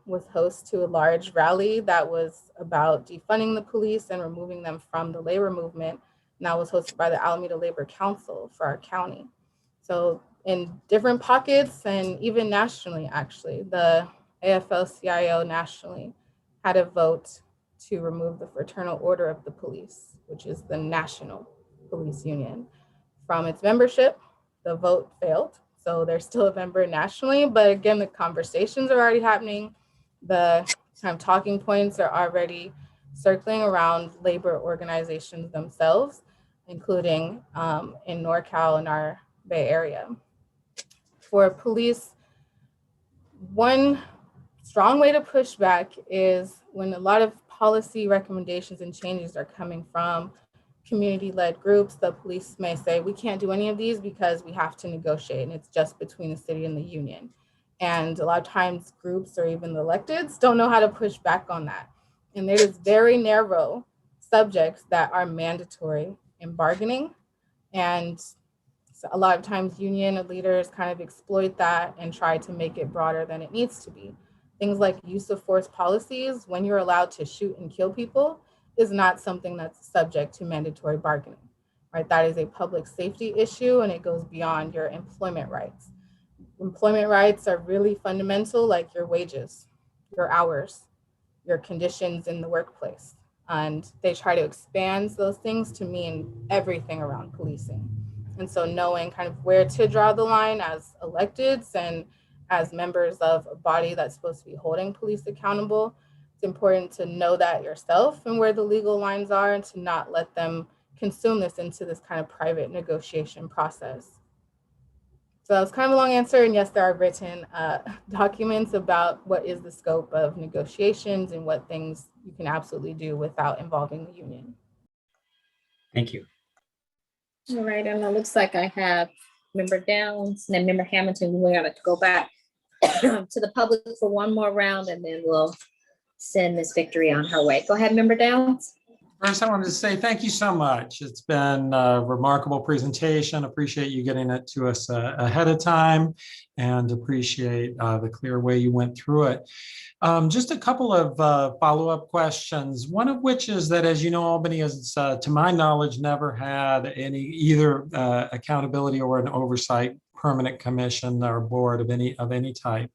Speaker 7: was host to a large rally that was about defunding the police and removing them from the labor movement. And that was hosted by the Alameda Labor Council for our county. So in different pockets and even nationally, actually, the AFL-CIO nationally had a vote to remove the Fraternal Order of the Police, which is the national police union, from its membership. The vote failed. So they're still a member nationally, but again, the conversations are already happening. The kind of talking points are already circling around labor organizations themselves, including in NorCal in our Bay Area. For police, one strong way to push back is when a lot of policy recommendations and changes are coming from community-led groups, the police may say, we can't do any of these because we have to negotiate and it's just between the city and the union. And a lot of times groups or even the electeds don't know how to push back on that. And there is very narrow subjects that are mandatory in bargaining. And so a lot of times union leaders kind of exploit that and try to make it broader than it needs to be. Things like use of force policies, when you're allowed to shoot and kill people, is not something that's subject to mandatory bargaining, right? That is a public safety issue and it goes beyond your employment rights. Employment rights are really fundamental, like your wages, your hours, your conditions in the workplace. And they try to expand those things to mean everything around policing. And so knowing kind of where to draw the line as electeds and as members of a body that's supposed to be holding police accountable, it's important to know that yourself and where the legal lines are and to not let them consume this into this kind of private negotiation process. So it's kind of a long answer, and yes, there are written documents about what is the scope of negotiations and what things you can absolutely do without involving the union.
Speaker 11: Thank you.
Speaker 1: All right, and it looks like I have Member Downs and then Member Hamilton. We're gonna go back to the public for one more round, and then we'll send Miss Victory on her way. Go ahead, Member Downs.
Speaker 14: First, I wanted to say thank you so much. It's been a remarkable presentation. Appreciate you getting it to us ahead of time, and appreciate the clear way you went through it. Just a couple of follow-up questions, one of which is that, as you know, Albany has, to my knowledge, never had any either accountability or an oversight permanent commission or board of any type.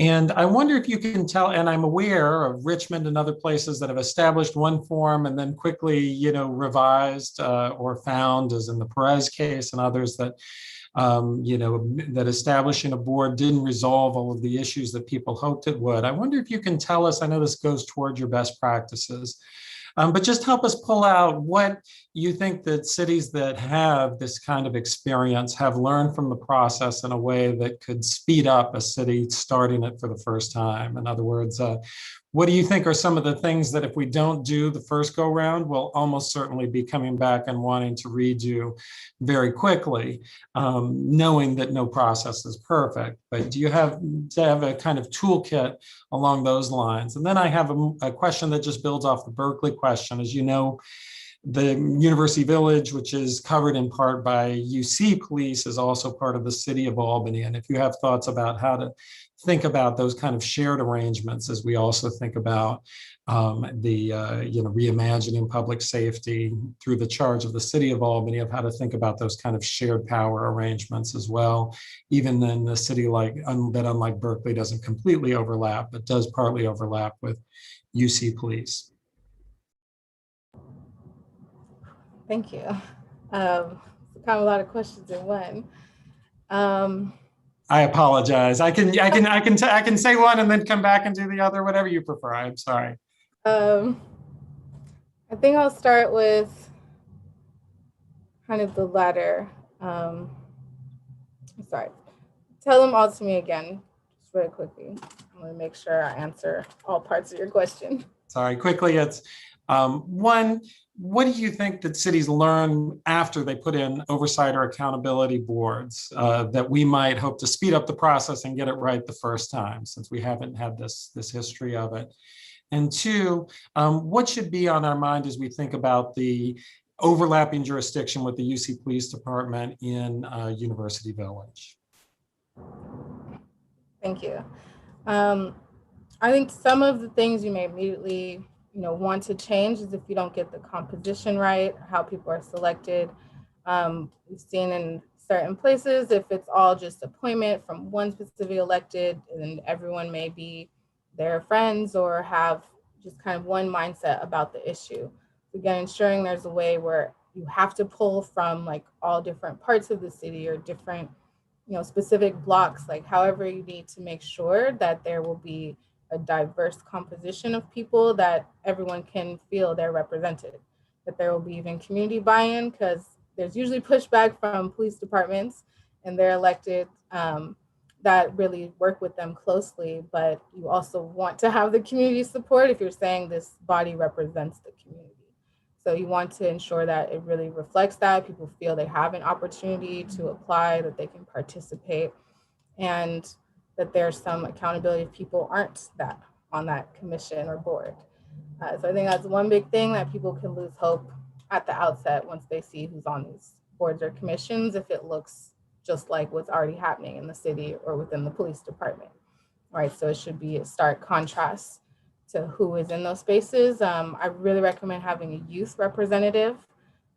Speaker 14: And I wonder if you can tell, and I'm aware of Richmond and other places that have established one form and then quickly, revised or found, as in the Perez case, and others that, that establishing a board didn't resolve all of the issues that people hoped it would. I wonder if you can tell us, I know this goes toward your best practices, but just help us pull out what you think that cities that have this kind of experience have learned from the process in a way that could speed up a city starting it for the first time. In other words, what do you think are some of the things that if we don't do the first go round, we'll almost certainly be coming back and wanting to redo very quickly, knowing that no process is perfect? But do you have to have a kind of toolkit along those lines? And then I have a question that just builds off the Berkeley question. As you know, the University Village, which is covered in part by UC Police, is also part of the city of Albany. And if you have thoughts about how to think about those kind of shared arrangements, as we also think about reimagining public safety through the charge of the city of Albany, of how to think about those kind of shared power arrangements as well, even in a city that, unlike Berkeley, doesn't completely overlap, but does partly overlap with UC Police.
Speaker 7: Thank you. Kind of a lot of questions in one.
Speaker 14: I apologize. I can say one and then come back and do the other, whatever you prefer. I'm sorry.
Speaker 7: I think I'll start with kind of the latter. Sorry. Tell them all to me again, just really quickly. I'm going to make sure I answer all parts of your question.
Speaker 14: Sorry, quickly. It's one, what do you think that cities learn after they put in oversight or accountability boards that we might hope to speed up the process and get it right the first time, since we haven't had this history of it? And two, what should be on our mind as we think about the overlapping jurisdiction with the UC Police Department in University Village?
Speaker 7: Thank you. I think some of the things you may immediately want to change is if you don't get the composition right, how people are selected. We've seen in certain places, if it's all just appointment from one specific elected, and everyone may be their friends or have just kind of one mindset about the issue. Again, ensuring there's a way where you have to pull from like all different parts of the city or different, specific blocks, like however you need to make sure that there will be a diverse composition of people, that everyone can feel they're represented, that there will be even community buy-in, because there's usually pushback from police departments and their elected that really work with them closely, but you also want to have the community support if you're saying this body represents the community. So you want to ensure that it really reflects that, people feel they have an opportunity to apply, that they can participate, and that there's some accountability if people aren't on that commission or board. So I think that's one big thing, that people can lose hope at the outset once they see who's on these boards or commissions, if it looks just like what's already happening in the city or within the police department, right? So it should be a stark contrast to who is in those spaces. I really recommend having a youth representative.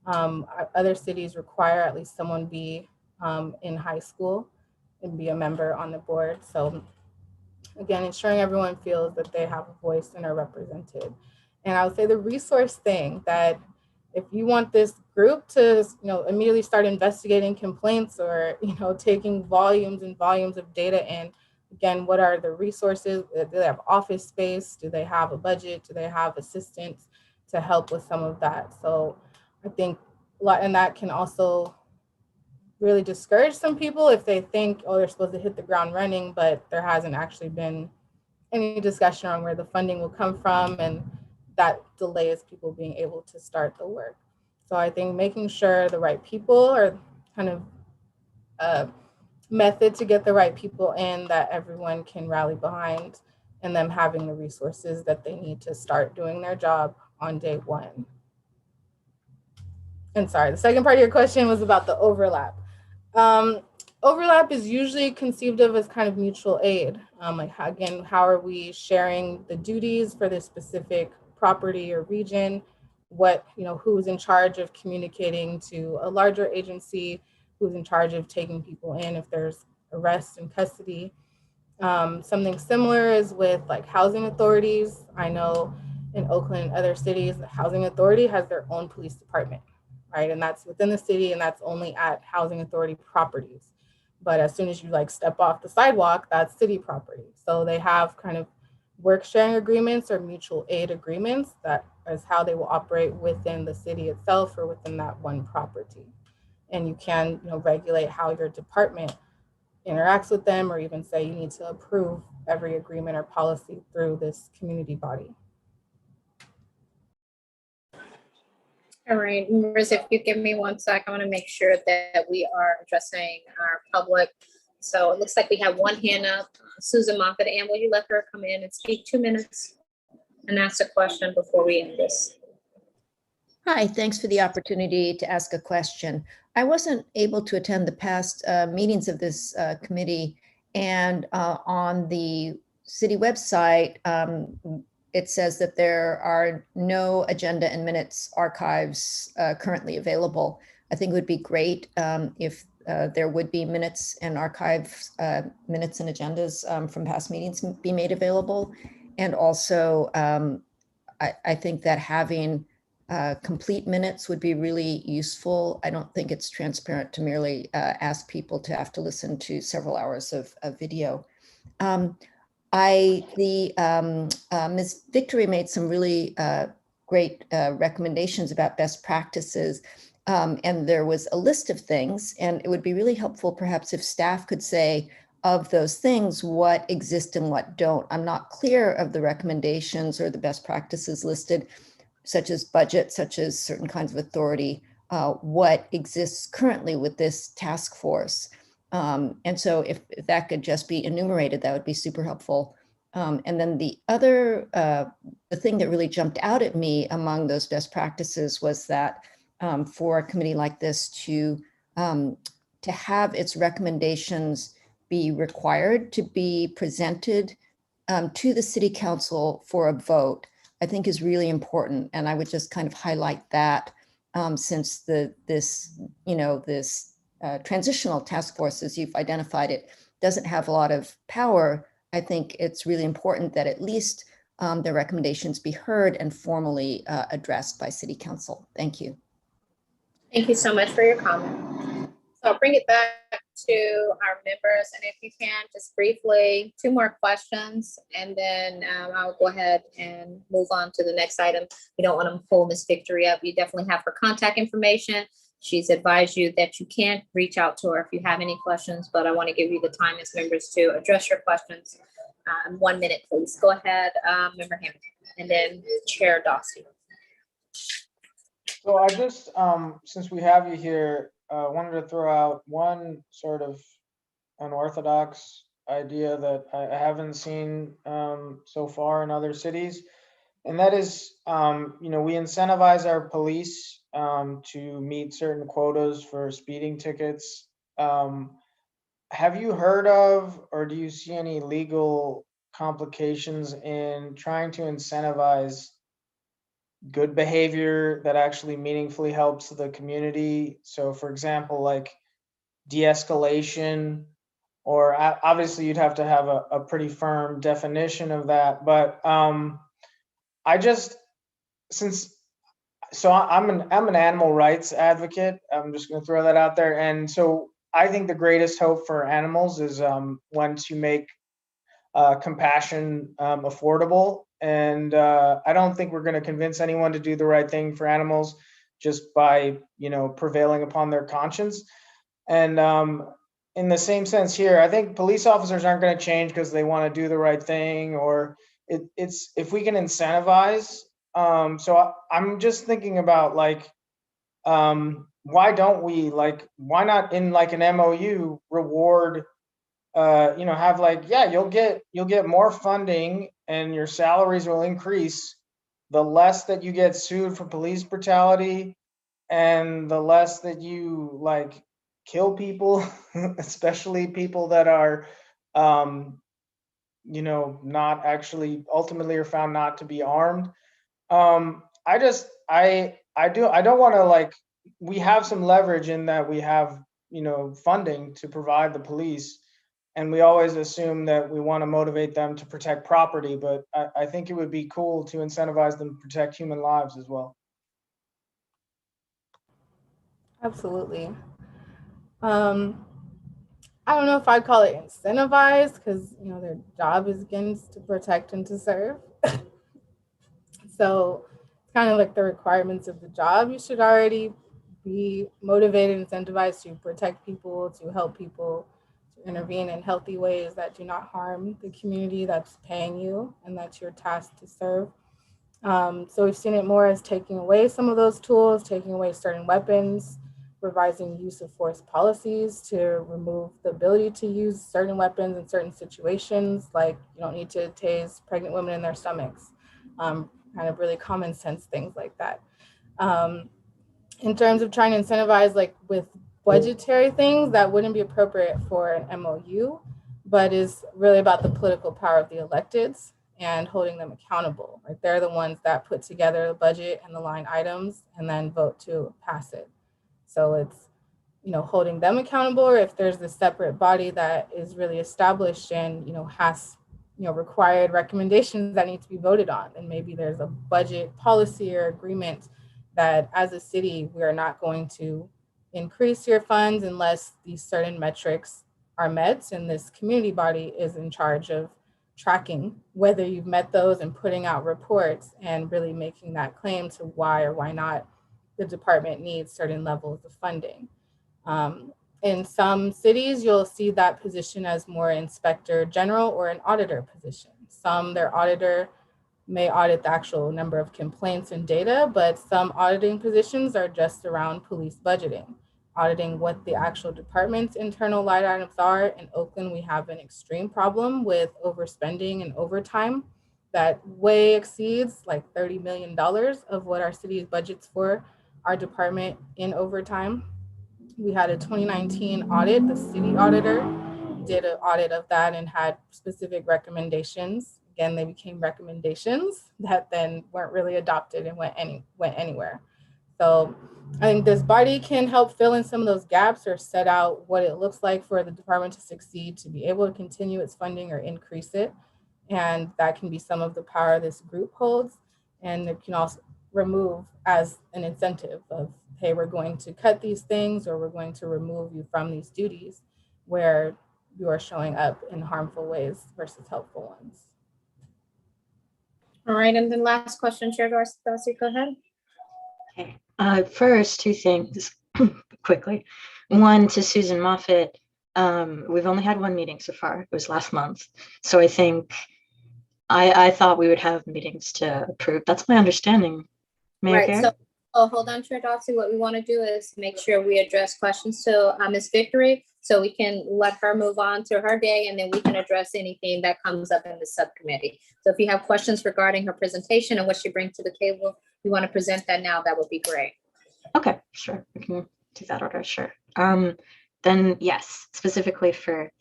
Speaker 7: Other cities require at least someone be in high school and be a member on the board. So again, ensuring everyone feels that they have a voice and are represented. And I would say the resource thing, that if you want this group to immediately start investigating complaints or taking volumes and volumes of data in, again, what are the resources? Do they have office space? Do they have a budget? Do they have assistants to help with some of that? So I think a lot, and that can also really discourage some people if they think, oh, they're supposed to hit the ground running, but there hasn't actually been any discussion on where the funding will come from, and that delays people being able to start the work. So I think making sure the right people are kind of a method to get the right people in that everyone can rally behind, and them having the resources that they need to start doing their job on day one. And sorry, the second part of your question was about the overlap. Overlap is usually conceived of as kind of mutual aid. Like again, how are we sharing the duties for this specific property or region? What, who's in charge of communicating to a larger agency? Who's in charge of taking people in if there's arrest and custody? Something similar is with like housing authorities. I know in Oakland and other cities, the housing authority has their own police department, right? And that's within the city, and that's only at housing authority properties. But as soon as you like step off the sidewalk, that's city property. So they have kind of work sharing agreements or mutual aid agreements. That is how they will operate within the city itself or within that one property. And you can, regulate how your department interacts with them, or even say you need to approve every agreement or policy through this community body.
Speaker 1: All right, members, if you give me 1 sec, I want to make sure that we are addressing our public. So it looks like we have one hand up, Susan Moffett. And will you let her come in and speak 2 minutes and ask a question before we end this?
Speaker 15: Hi, thanks for the opportunity to ask a question. I wasn't able to attend the past meetings of this committee, and on the city website, it says that there are no agenda and minutes archives currently available. I think it would be great if there would be minutes and archives, minutes and agendas from past meetings be made available. And also, I think that having complete minutes would be really useful. I don't think it's transparent to merely ask people to have to listen to several hours of video. Ms. Victory made some really great recommendations about best practices, and there was a list of things, and it would be really helpful perhaps if staff could say of those things what exist and what don't. I'm not clear of the recommendations or the best practices listed, such as budget, such as certain kinds of authority, what exists currently with this task force. And so if that could just be enumerated, that would be super helpful. And then the other, the thing that really jumped out at me among those best practices was that for a committee like this to have its recommendations be required to be presented to the city council for a vote, I think is really important. And I would just kind of highlight that since this transitional task force, as you've identified it, doesn't have a lot of power. I think it's really important that at least the recommendations be heard and formally addressed by City Council. Thank you.
Speaker 1: Thank you so much for your comment. So I'll bring it back to our members, and if you can, just briefly, 2 more questions, and then I'll go ahead and move on to the next item. We don't want to pull Ms. Victory up. You definitely have her contact information. She's advised you that you can reach out to her if you have any questions, but I want to give you the time as members to address your questions. 1 minute, please. Go ahead, Member Hammond, and then Chair Dawson.
Speaker 12: So I just, since we have you here, wanted to throw out one sort of unorthodox idea that I haven't seen so far in other cities. And that is, we incentivize our police to meet certain quotas for speeding tickets. Have you heard of, or do you see any legal complications in trying to incentivize good behavior that actually meaningfully helps the community? So for example, like de-escalation, or obviously you'd have to have a pretty firm definition of that. But I'm an animal rights advocate. I'm just going to throw that out there. And so I think the greatest hope for animals is once you make compassion affordable. And I don't think we're going to convince anyone to do the right thing for animals just by, prevailing upon their conscience. And in the same sense here, I think police officers aren't going to change because they want to do the right thing, or it's if we can incentivize. So I'm just thinking about like, why don't we why not in like an MOU reward, have like, yeah, you'll get more funding and your salaries will increase the less that you get sued for police brutality and the less that you like kill people, especially people that are, not actually ultimately are found not to be armed. I don't want to like, we have some leverage in that we have, funding to provide the police. And we always assume that we want to motivate them to protect property, but I think it would be cool to incentivize them to protect human lives as well.
Speaker 7: Absolutely. I don't know if I'd call it incentivized because, their job is again to protect and to serve. So it's kind of like the requirements of the job. You should already be motivated, incentivized to protect people, to help people, to intervene in healthy ways that do not harm the community that's paying you and that's your task to serve. So we've seen it more as taking away some of those tools, taking away certain weapons, revising use of force policies to remove the ability to use certain weapons in certain situations, like you don't need to tase pregnant women in their stomachs, kind of really common sense things like that. In terms of trying to incentivize like with budgetary things, that wouldn't be appropriate for an MOU, but is really about the political power of the electeds and holding them accountable. Like they're the ones that put together the budget and the line items and then vote to pass it. So it's, holding them accountable, or if there's this separate body that is really established and, has, required recommendations that need to be voted on. And maybe there's a budget policy or agreement that as a city, we are not going to increase your funds unless these certain metrics are met. And this community body is in charge of tracking whether you've met those and putting out reports and really making that claim to why or why not the department needs certain levels of funding. In some cities, you'll see that position as more inspector general or an auditor position. Some, their auditor may audit the actual number of complaints and data, but some auditing positions are just around police budgeting, auditing what the actual department's internal line items are. In Oakland, we have an extreme problem with overspending and overtime that way exceeds like $30 million of what our city's budgets for our department in overtime. We had a 2019 audit. The city auditor did an audit of that and had specific recommendations. Again, they became recommendations that then weren't really adopted and went anywhere. So I think this body can help fill in some of those gaps or set out what it looks like for the department to succeed, to be able to continue its funding or increase it. And that can be some of the power this group holds. And it can also remove as an incentive of, hey, we're going to cut these things or we're going to remove you from these duties where you are showing up in harmful ways versus helpful ones.
Speaker 1: All right, and then last question, Chair Darcy, go ahead.
Speaker 8: Okay. First, two things quickly. One, to Susan Moffett, we've only had one meeting so far. It was last month. So I think I thought we would have meetings to approve. That's my understanding. Mayor Garrett?
Speaker 1: So hold on, Chair Darcy. What we want to do is make sure we address questions to Ms. Victory, so we can let her move on to her day, and then we can address anything that comes up in the subcommittee. So if you have questions regarding her presentation and what she brings to the table, you want to present that now, that would be great.
Speaker 8: Okay, sure. We can do that order, sure. Then yes, specifically for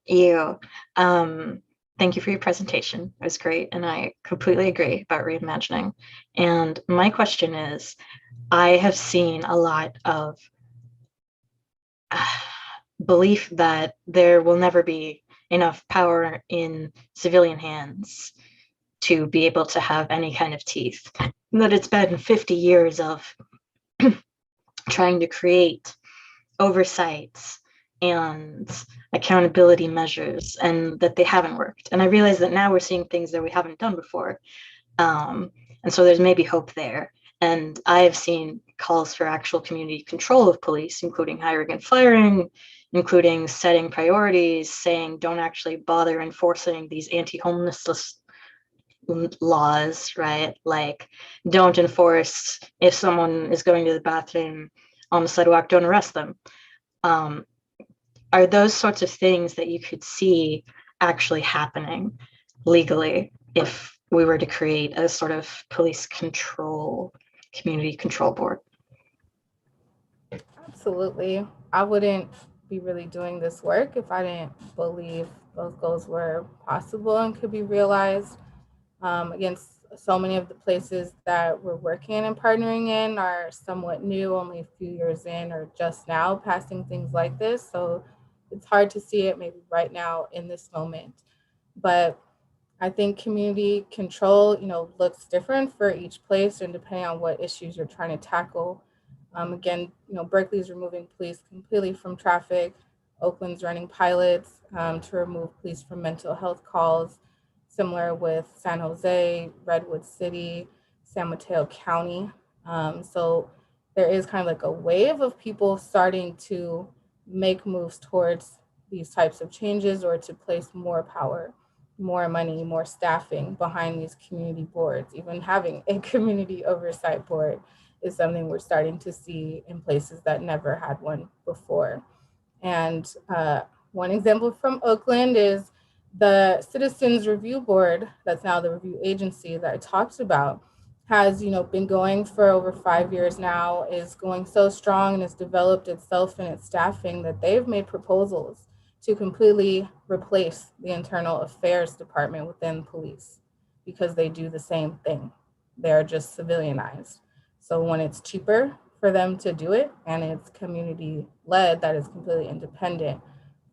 Speaker 8: you, thank you for your presentation. It was great, and I completely agree about reimagining. And my question is, I have seen a lot of belief that there will never be enough power in civilian hands to be able to have any kind of teeth. That it's been 50 years of trying to create oversights and accountability measures, and that they haven't worked. And I realize that now we're seeing things that we haven't done before. And so there's maybe hope there. And I have seen calls for actual community control of police, including hiring and firing, including setting priorities, saying don't actually bother enforcing these anti-homelessness laws, right? Like, don't enforce if someone is going to the bathroom on the sidewalk, don't arrest them. Are those sorts of things that you could see actually happening legally if we were to create a sort of police control, community control board?
Speaker 7: Absolutely. I wouldn't be really doing this work if I didn't believe those goals were possible and could be realized. Against so many of the places that we're working and partnering in are somewhat new, only a few years in, or just now passing things like this. So it's hard to see it maybe right now in this moment. But I think community control, looks different for each place and depending on what issues you're trying to tackle. Again, Berkeley's removing police completely from traffic. Oakland's running pilots to remove police from mental health calls. Similar with San Jose, Redwood City, San Mateo County. So there is kind of like a wave of people starting to make moves towards these types of changes or to place more power, more money, more staffing behind these community boards. Even having a community oversight board is something we're starting to see in places that never had one before. And one example from Oakland is the Citizens Review Board, that's now the review agency that I talked about, has been going for over 5 years now, is going so strong and has developed itself and its staffing that they've made proposals to completely replace the internal affairs department within police because they do the same thing. They're just civilianized. So when it's cheaper for them to do it and it's community led, that is completely independent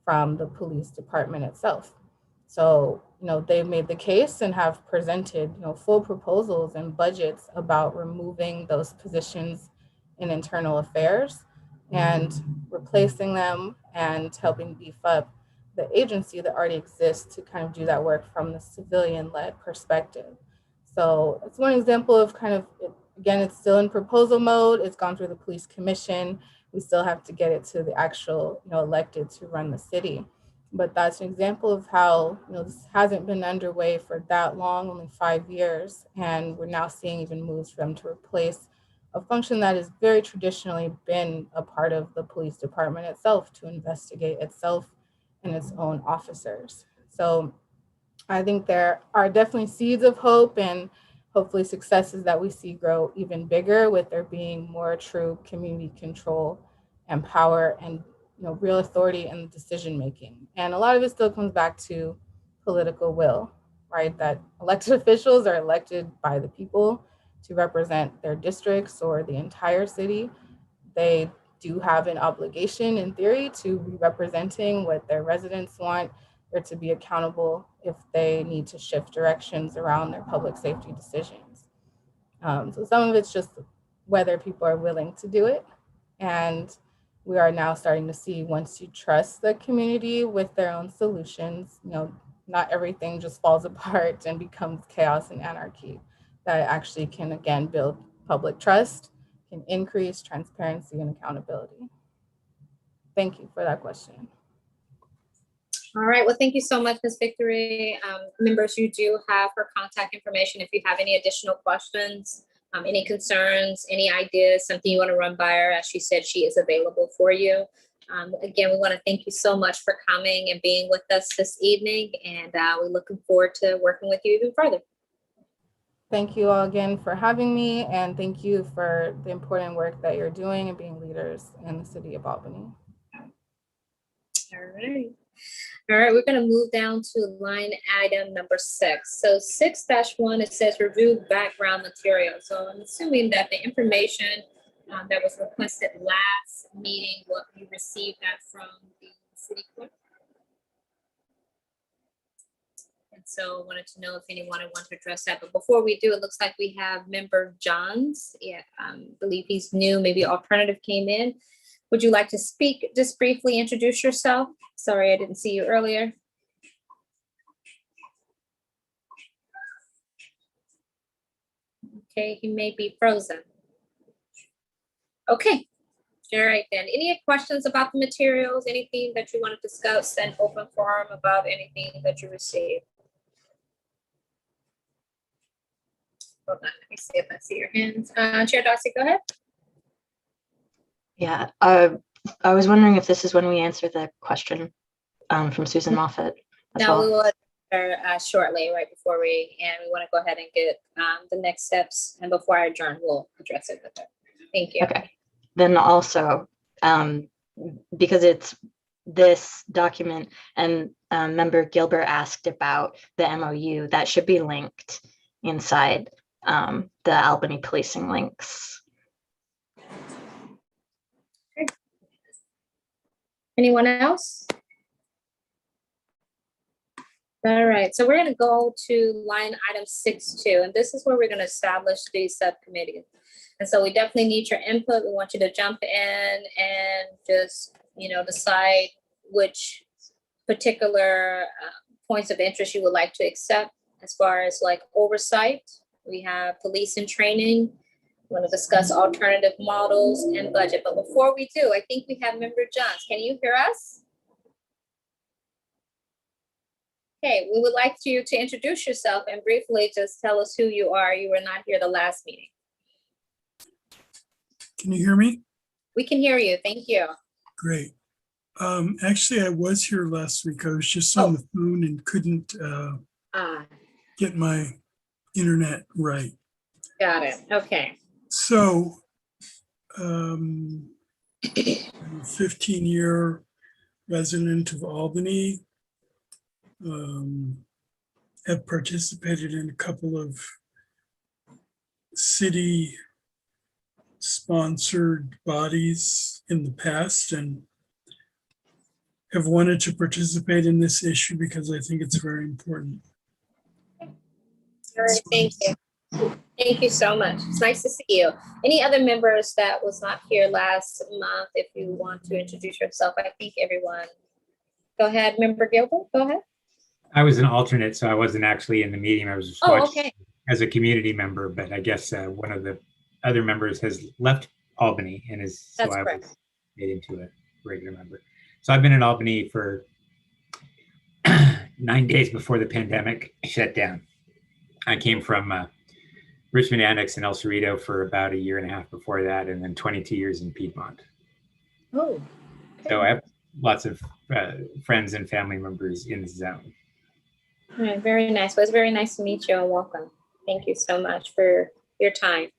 Speaker 7: from the police department itself. So, they've made the case and have presented, full proposals and budgets about removing those positions in internal affairs and replacing them and helping beef up the agency that already exists to kind of do that work from the civilian-led perspective. So it's one example of kind of, again, it's still in proposal mode. It's gone through the police commission. We still have to get it to the actual, elected to run the city. But that's an example of how, this hasn't been underway for that long, only 5 years. And we're now seeing even moves for them to replace a function that has very traditionally been a part of the police department itself to investigate itself and its own officers. So I think there are definitely seeds of hope and hopefully successes that we see grow even bigger with there being more true community control and power and real authority in decision making. And a lot of it still comes back to political will, right? That elected officials are elected by the people to represent their districts or the entire city. They do have an obligation in theory to be representing what their residents want or to be accountable if they need to shift directions around their public safety decisions. So some of it's just whether people are willing to do it. And we are now starting to see once you trust the community with their own solutions, not everything just falls apart and becomes chaos and anarchy. That actually can, again, build public trust, can increase transparency and accountability. Thank you for that question.
Speaker 1: All right, well, thank you so much, Ms. Victory. Members, you do have her contact information if you have any additional questions, any concerns, any ideas, something you want to run by her. As she said, she is available for you. Again, we want to thank you so much for coming and being with us this evening, and we're looking forward to working with you even further.
Speaker 7: Thank you all again for having me, and thank you for the important work that you're doing and being leaders in the city of Albany.
Speaker 1: All right. All right, we're going to move down to line item number 6. So 6-1, it says review background material. So I'm assuming that the information that was requested last meeting, what you received that from the city clerk. And so I wanted to know if anyone would want to address that. But before we do, it looks like we have member Johns. Yeah, I believe he's new. Maybe Alternative came in. Would you like to speak? Just briefly introduce yourself. Sorry, I didn't see you earlier. Okay, he may be frozen. Okay. All right then. Any questions about the materials? Anything that you want to discuss and open forum about anything that you received? Hold on, let me see if I see your hands. Chair Darcy, go ahead.
Speaker 8: Yeah, I was wondering if this is when we answer the question from Susan Moffett as
Speaker 1: No, we
Speaker 8: well.
Speaker 1: will shortly, right before we want to go ahead and get the next steps. And before I adjourn, we'll address it with her. Thank you.
Speaker 8: Okay. Then also, because it's this document and member Gilbert asked about the MOU, that should be linked inside the Albany policing links.
Speaker 1: Okay. Anyone else? All right, so we're going to go to line item 6.2, and this is where we're going to establish the subcommittee. And so we definitely need your input. We want you to jump in and just, decide which particular points of interest you would like to accept as far as like oversight. We have police and training. We want to discuss alternative models and budget. But before we do, I think we have Member Johns. Can you hear us? Okay, we would like you to introduce yourself and briefly just tell us who you are. You were not here the last meeting.
Speaker 16: Can you hear me?
Speaker 1: We can hear you. Thank you.
Speaker 16: Great. Actually, I was here last week. I was just on the phone and couldn't get my internet right.
Speaker 1: Got it. Okay.
Speaker 16: So, I'm a 15-year resident of Albany. Have participated in a couple of city-sponsored bodies in the past and have wanted to participate in this issue because I think it's very important.
Speaker 1: All right, thank you. Thank you so much. It's nice to see you. Any other members that was not here last month, if you want to introduce yourself? I think everyone. Go ahead, Member Gilbert, go ahead.
Speaker 11: I was an alternate, so I wasn't actually in the meeting. I was just
Speaker 1: okay.
Speaker 11: as a community member, but I guess one of the other members has left Albany and is
Speaker 1: That's
Speaker 11: so I
Speaker 1: correct.
Speaker 11: was made into a regular member. So I've been in Albany for 9 days before the pandemic shut down. I came from Richmond Annex and El Cerrito for about 1.5 years before that, and then 22 years in Piedmont.
Speaker 1: Oh. Okay.
Speaker 11: So I have lots of friends and family members in the zone.
Speaker 1: All right, very nice. Well, it's very nice to meet you and welcome. Thank you so much for your time.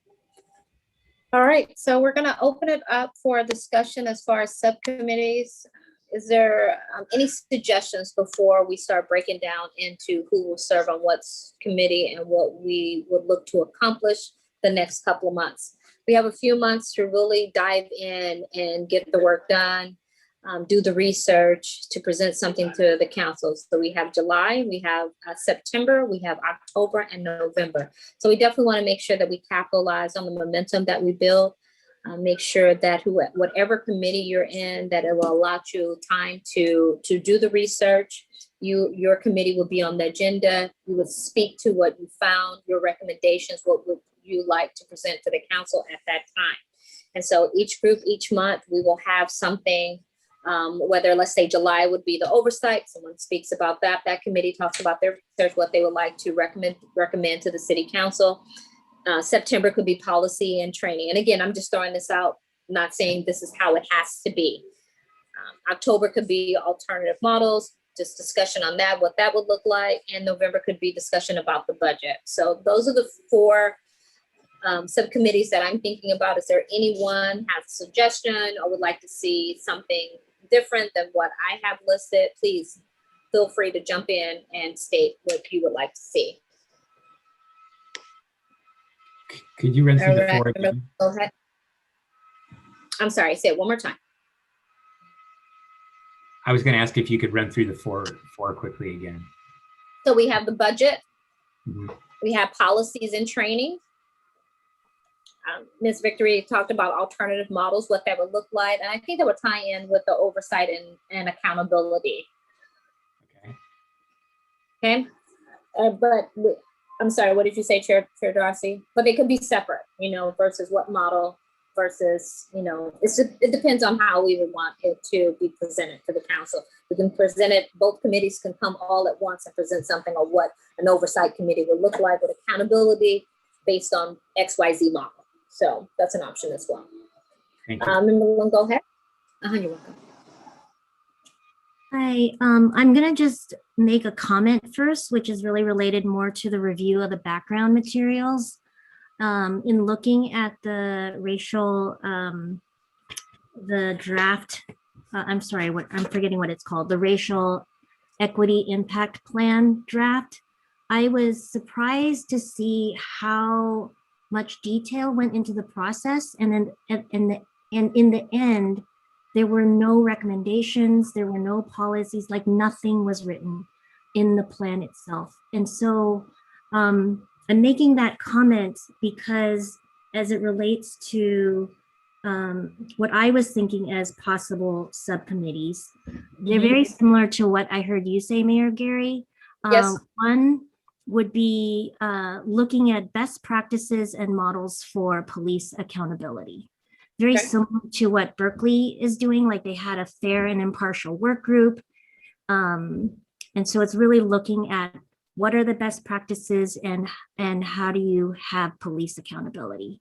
Speaker 1: All right, so we're going to open it up for a discussion as far as subcommittees. Is there any suggestions before we start breaking down into who will serve on what's committee and what we would look to accomplish the next couple of months? We have a few months to really dive in and get the work done. Do the research to present something to the council. So we have July, we have September, we have October and November. So we definitely want to make sure that we capitalize on the momentum that we build. Make sure that whatever committee you're in, that it will allow you time to do the research. Your committee will be on the agenda. You would speak to what you found, your recommendations, what would you like to present to the council at that time. And so each group, each month, we will have something. Whether, let's say, July would be the oversight, someone speaks about that. That committee talks about their research, what they would like to recommend to the city council. September could be policy and training. And again, I'm just throwing this out, not saying this is how it has to be. October could be alternative models, just discussion on that, what that would look like. And November could be discussion about the budget. So those are the 4 subcommittees that I'm thinking about. Is there anyone has a suggestion or would like to see something different than what I have listed? Please feel free to jump in and state what you would like to see.
Speaker 11: Could you run through the 4 again?
Speaker 1: Go ahead. I'm sorry, say it one more time.
Speaker 11: I was going to ask if you could run through the four quickly again.
Speaker 1: So we have the budget.
Speaker 11: Mm-hmm.
Speaker 1: We have policies and training. Ms. Victory talked about alternative models, what that would look like. And I think that would tie in with the oversight and accountability. Okay. I'm sorry, what did you say, Chair Darcy? But they could be separate, versus what model versus, it depends on how we would want it to be presented to the council. We can present it, both committees can come all at once and present something on what an oversight committee would look like with accountability based on XYZ model. So that's an option as well.
Speaker 11: Thank you.
Speaker 1: Member, go ahead. You're welcome.
Speaker 13: Hi, I'm gonna just make a comment first, which is really related more to the review of the background materials. In looking at the racial, the draft, I'm sorry, I'm forgetting what it's called, the racial equity impact plan draft, I was surprised to see how much detail went into the process, and then in the end, there were no recommendations, there were no policies, like nothing was written in the plan itself. And so I'm making that comment because as it relates to what I was thinking as possible subcommittees, they're very similar to what I heard you say, Mayor Gary.
Speaker 1: Yes.
Speaker 13: One would be looking at best practices and models for police accountability. Very similar to what Berkeley is doing, like they had a fair and impartial work group. And so it's really looking at what are the best practices and how do you have police accountability.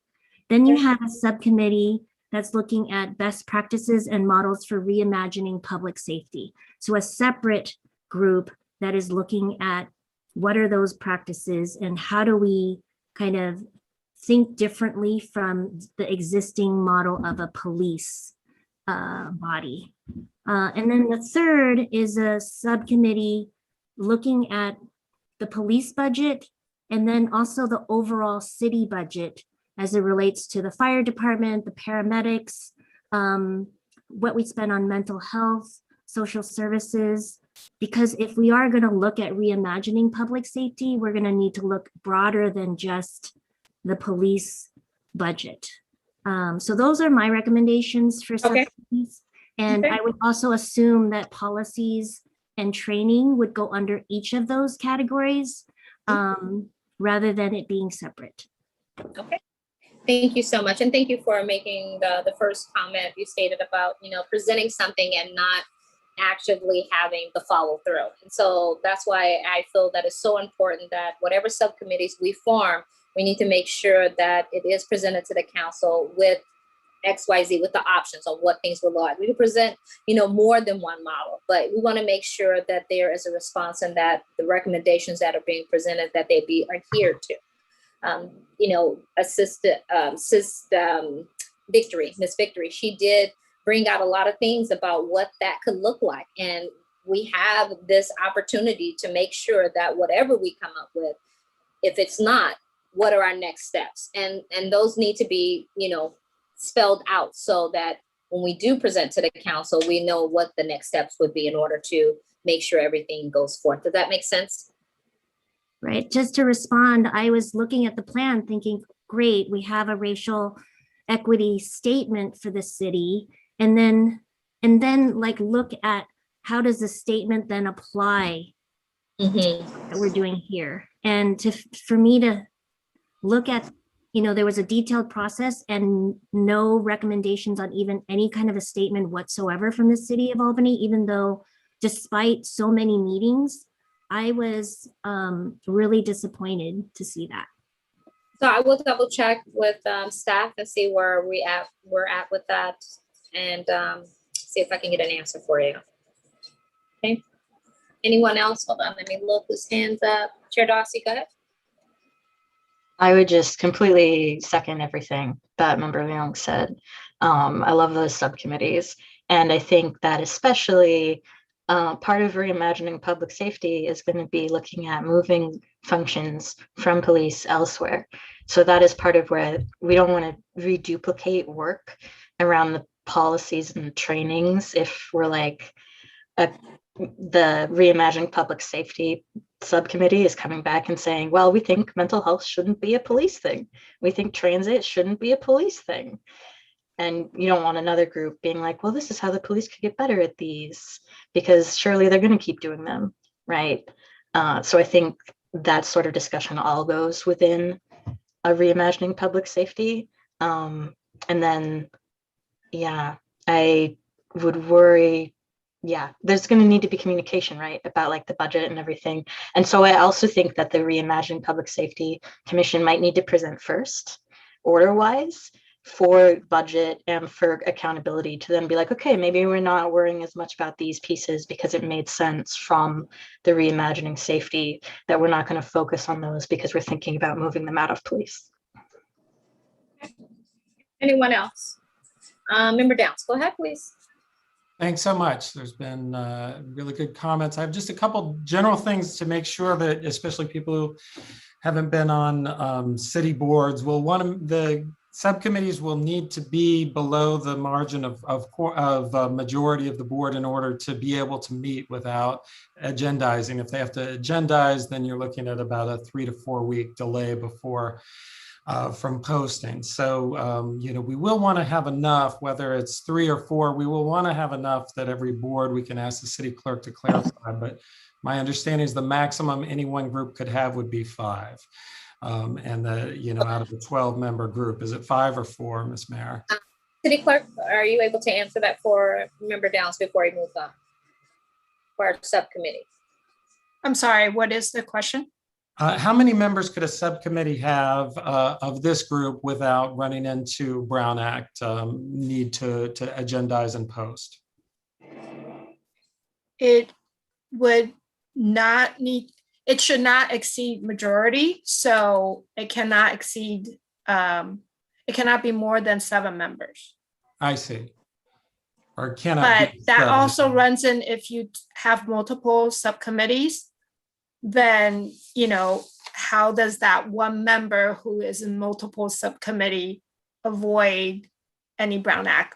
Speaker 13: Then you have a subcommittee that's looking at best practices and models for reimagining public safety. So a separate group that is looking at what are those practices and how do we kind of think differently from the existing model of a police body. And then the third is a subcommittee looking at the police budget and then also the overall city budget as it relates to the fire department, the paramedics, what we spend on mental health, social services. Because if we are going to look at reimagining public safety, we're going to need to look broader than just the police budget. So those are my recommendations for subcommittees. And I would also assume that policies and training would go under each of those categories rather than it being separate.
Speaker 1: Okay. Thank you so much. And thank you for making the first comment you stated about, presenting something and not actively having the follow through. And so that's why I feel that it's so important that whatever subcommittees we form, we need to make sure that it is presented to the council with XYZ, with the options on what things will look like. We can present, more than one model, but we want to make sure that there is a response and that the recommendations that are being presented, that they be adhered to. Victory, Miss Victory, she did bring out a lot of things about what that could look like. And we have this opportunity to make sure that whatever we come up with, if it's not, what are our next steps? And those need to be, spelled out so that when we do present to the council, we know what the next steps would be in order to make sure everything goes forth. Does that make sense?
Speaker 13: Right. Just to respond, I was looking at the plan thinking, great, we have a racial equity statement for the city. And then like look at how does the statement then apply that we're doing here. And for me to look at, there was a detailed process and no recommendations on even any kind of a statement whatsoever from the city of Albany, even though despite so many meetings, I was really disappointed to see that.
Speaker 1: So I will double check with staff and see where we're at with that, and see if I can get an answer for you. Okay. Anyone else? Hold on, let me look whose hands up. Chair Darcy, go ahead.
Speaker 8: I would just completely second everything that Member Leung said. I love those subcommittees. And I think that especially part of reimagining public safety is going to be looking at moving functions from police elsewhere. So that is part of where we don't want to reduplicate work around the policies and the trainings if we're like the reimagining public safety subcommittee is coming back and saying, well, we think mental health shouldn't be a police thing. We think transit shouldn't be a police thing. And you don't want another group being like, well, this is how the police could get better at these, because surely they're going to keep doing them, right? So I think that sort of discussion all goes within a reimagining public safety. And then, yeah, I would worry, yeah, there's going to need to be communication, right, about like the budget and everything. And so I also think that the Reimagining Public Safety Commission might need to present first, order-wise, for budget and for accountability, to then be like, okay, maybe we're not worrying as much about these pieces because it made sense from the Reimagining Safety, that we're not going to focus on those because we're thinking about moving them out of police.
Speaker 1: Anyone else? Member Downs, go ahead, please.
Speaker 14: Thanks so much. There's been really good comments. I have just a couple general things to make sure that, especially people who haven't been on city boards, the subcommittees will need to be below the margin of majority of the board in order to be able to meet without agendizing. If they have to agendize, then you're looking at about a 3 to 4 week delay before from posting. So, we will want to have enough, whether it's 3 or 4, we will want to have enough that every board, we can ask the city clerk to clarify, but my understanding is the maximum any one group could have would be 5. And out of a 12-member group, is it 5 or 4, Ms. Mayor?
Speaker 1: City Clerk, are you able to answer that for Member Downs before we move on for our subcommittee?
Speaker 2: I'm sorry, what is the question?
Speaker 14: How many members could a subcommittee have of this group without running into Brown Act need to agendize and post?
Speaker 2: It would not need, it should not exceed majority. So it cannot exceed, it cannot be more than 7 members.
Speaker 14: I see. Or cannot.
Speaker 2: But that also runs in if you have multiple subcommittees, then, how does that one member who is in multiple subcommittee avoid any Brown Act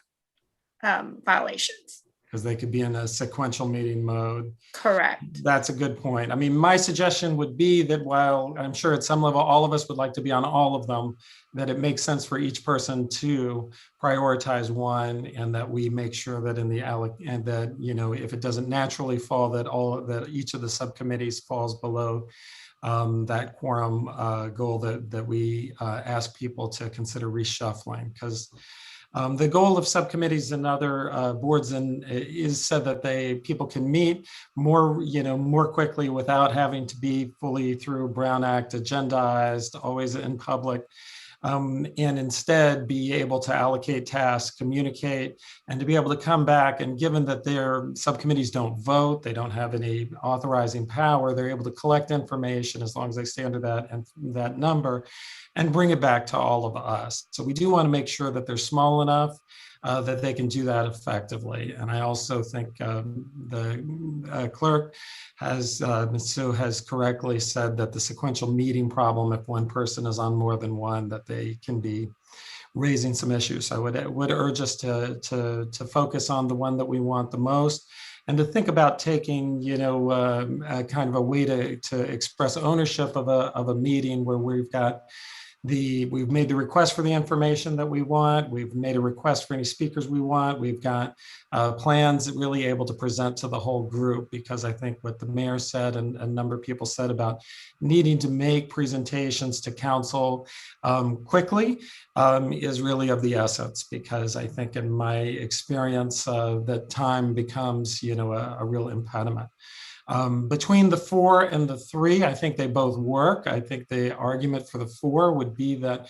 Speaker 2: violations?
Speaker 14: Because they could be in a sequential meeting mode.
Speaker 2: Correct.
Speaker 14: That's a good point. I mean, my suggestion would be that while I'm sure at some level, all of us would like to be on all of them, that it makes sense for each person to prioritize one, and that we make sure that in the and that, if it doesn't naturally fall, that each of the subcommittees falls below that quorum goal that we ask people to consider reshuffling. Because the goal of subcommittees and other boards is said that people can meet more quickly without having to be fully through Brown Act agendized, always in public, and instead be able to allocate tasks, communicate, and to be able to come back. And given that their subcommittees don't vote, they don't have any authorizing power, they're able to collect information as long as they stay under that number and bring it back to all of us. So we do want to make sure that they're small enough that they can do that effectively. And I also think the clerk Ms. Sue has correctly said that the sequential meeting problem, if one person is on more than one, that they can be raising some issues. So I would urge us to focus on the one that we want the most, and to think about taking, kind of a way to express ownership of a meeting where we've made the request for the information that we want. We've made a request for any speakers we want. We've got plans really able to present to the whole group, because I think what the mayor said and a number of people said about needing to make presentations to council quickly is really of the essence, because I think in my experience that time becomes, a real impediment. Between the 4 and the 3, I think they both work. I think the argument for the 4 would be that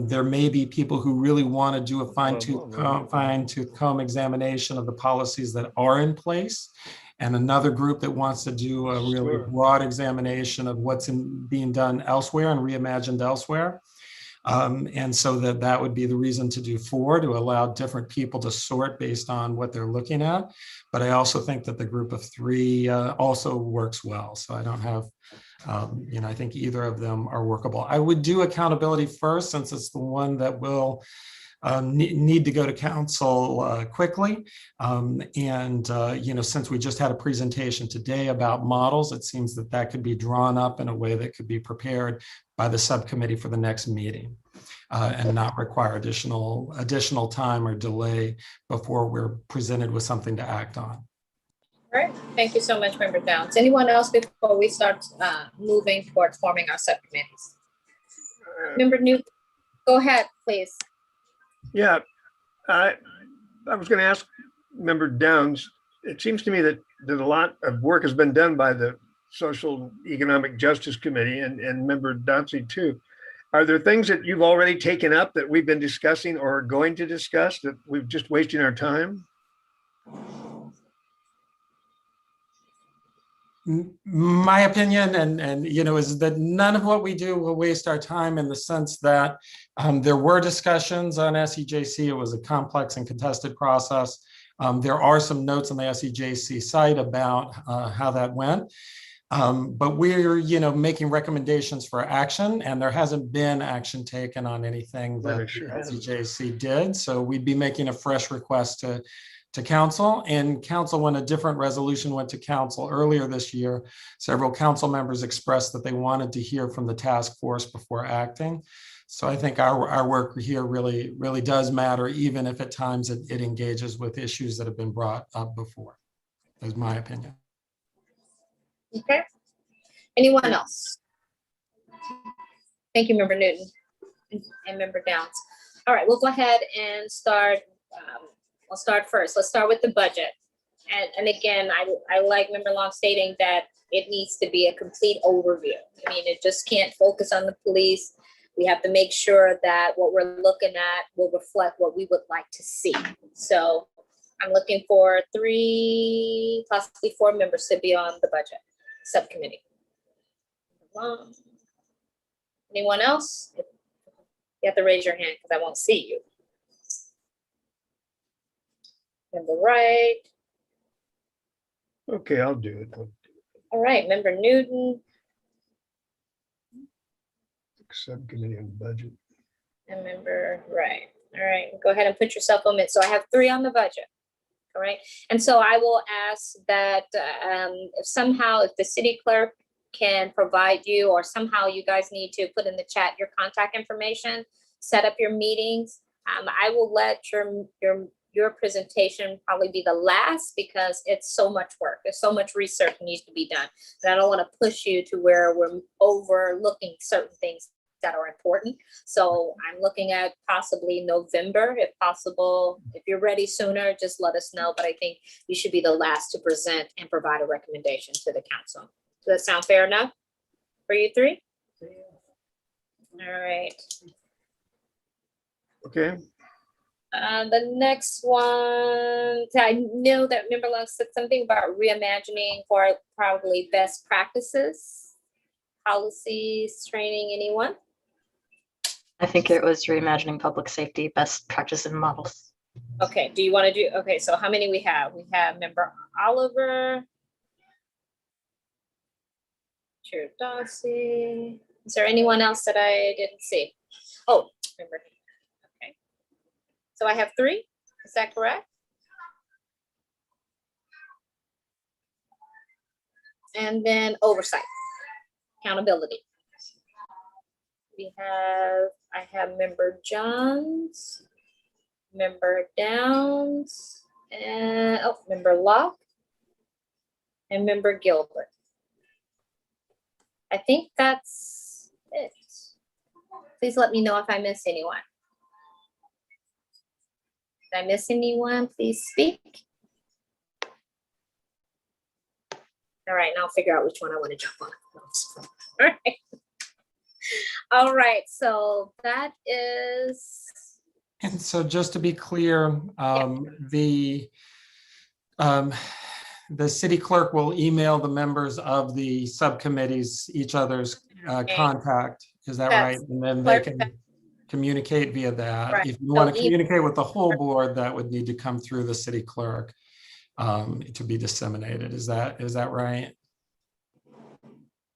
Speaker 14: there may be people who really want to do a fine-tooth comb examination of the policies that are in place, and another group that wants to do a really broad examination of what's being done elsewhere and reimagined elsewhere. And so that would be the reason to do 4, to allow different people to sort based on what they're looking at. But I also think that the group of 3 also works well. So I don't have, I think either of them are workable. I would do accountability first, since it's the one that will need to go to council quickly. Since we just had a presentation today about models, it seems that could be drawn up in a way that could be prepared by the subcommittee for the next meeting and not require additional time or delay before we're presented with something to act on.
Speaker 1: All right, thank you so much, Member Downs. Anyone else before we start moving towards forming our subcommittees? Member Newt, go ahead, please.
Speaker 17: Yeah, I was going to ask Member Downs. It seems to me that a lot of work has been done by the Social Economic Justice Committee and Member Downsy too. Are there things that you've already taken up that we've been discussing or are going to discuss that we've just wasting our time?
Speaker 14: My opinion and is that none of what we do will waste our time, in the sense that there were discussions on SEJC. It was a complex and contested process. There are some notes on the SEJC site about how that went. But we're, making recommendations for action, and there hasn't been action taken on anything that SEJC did. So we'd be making a fresh request to council, and council, when a different resolution went to council earlier this year, several council members expressed that they wanted to hear from the task force before acting. So I think our work here really does matter, even if at times it engages with issues that have been brought up before. That's my opinion.
Speaker 1: Okay. Anyone else? Thank you, Member Newton and Member Downs. All right, we'll go ahead and start. I'll start first. Let's start with the budget. And again, I like Member Long stating that it needs to be a complete overview. I mean, it just can't focus on the police. We have to make sure that what we're looking at will reflect what we would like to see. So I'm looking for 3, possibly 4 members to be on the budget subcommittee. Anyone else? You have to raise your hand because I won't see you. Member Wright.
Speaker 17: Okay, I'll do it.
Speaker 1: All right, Member Newton.
Speaker 17: Subcommittee on budget.
Speaker 1: And Member Wright. All right, go ahead and put yourself on it. So I have 3 on the budget. All right, and so I will ask that if the city clerk can provide you, or somehow you guys need to put in the chat your contact information, set up your meetings. I will let your presentation probably be the last, because it's so much work. There's so much research needs to be done. And I don't want to push you to where we're overlooking certain things that are important. So I'm looking at possibly November, if possible. If you're ready sooner, just let us know. But I think you should be the last to present and provide a recommendation to the council. Does that sound fair enough for you 3? All right.
Speaker 17: Okay.
Speaker 1: The next one, I know that Member Long said something about reimagining for probably best practices, policies, training, anyone?
Speaker 8: I think it was reimagining public safety best practices and models.
Speaker 1: Okay, do you want to do, okay, so how many we have? We have Member Oliver, Chair Dawsey. Is there anyone else that I didn't see? Oh, Member. Okay. So I have 3, is that correct? And then oversight, accountability. I have Member Johns, Member Downs, and Member Locke, and Member Gilbert. I think that's it. Please let me know if I miss anyone. Did I miss anyone? Please speak. All right, now I'll figure out which one I want to jump on. All right. All right, so that is.
Speaker 14: And so just to be clear, the city clerk will email the members of the subcommittees each other's contact. Is that right? And then they can communicate via that. Right. If you want to communicate with the whole board, that would need to come through the city clerk to be disseminated. Is that right?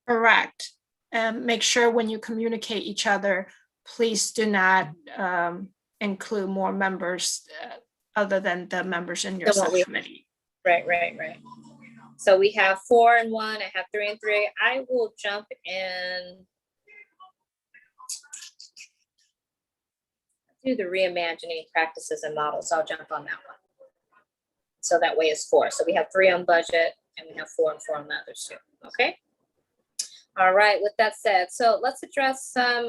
Speaker 2: Correct. And make sure when you communicate each other, please do not include more members other than the members in your subcommittee.
Speaker 1: Right. So we have 4 and 1. I have 3 and 3. I will jump in. Do the reimagining practices and models. I'll jump on that one. So that way it's 4. So we have 3 on budget and we have 4 and 4 on the others too. Okay. All right, with that said, so let's address some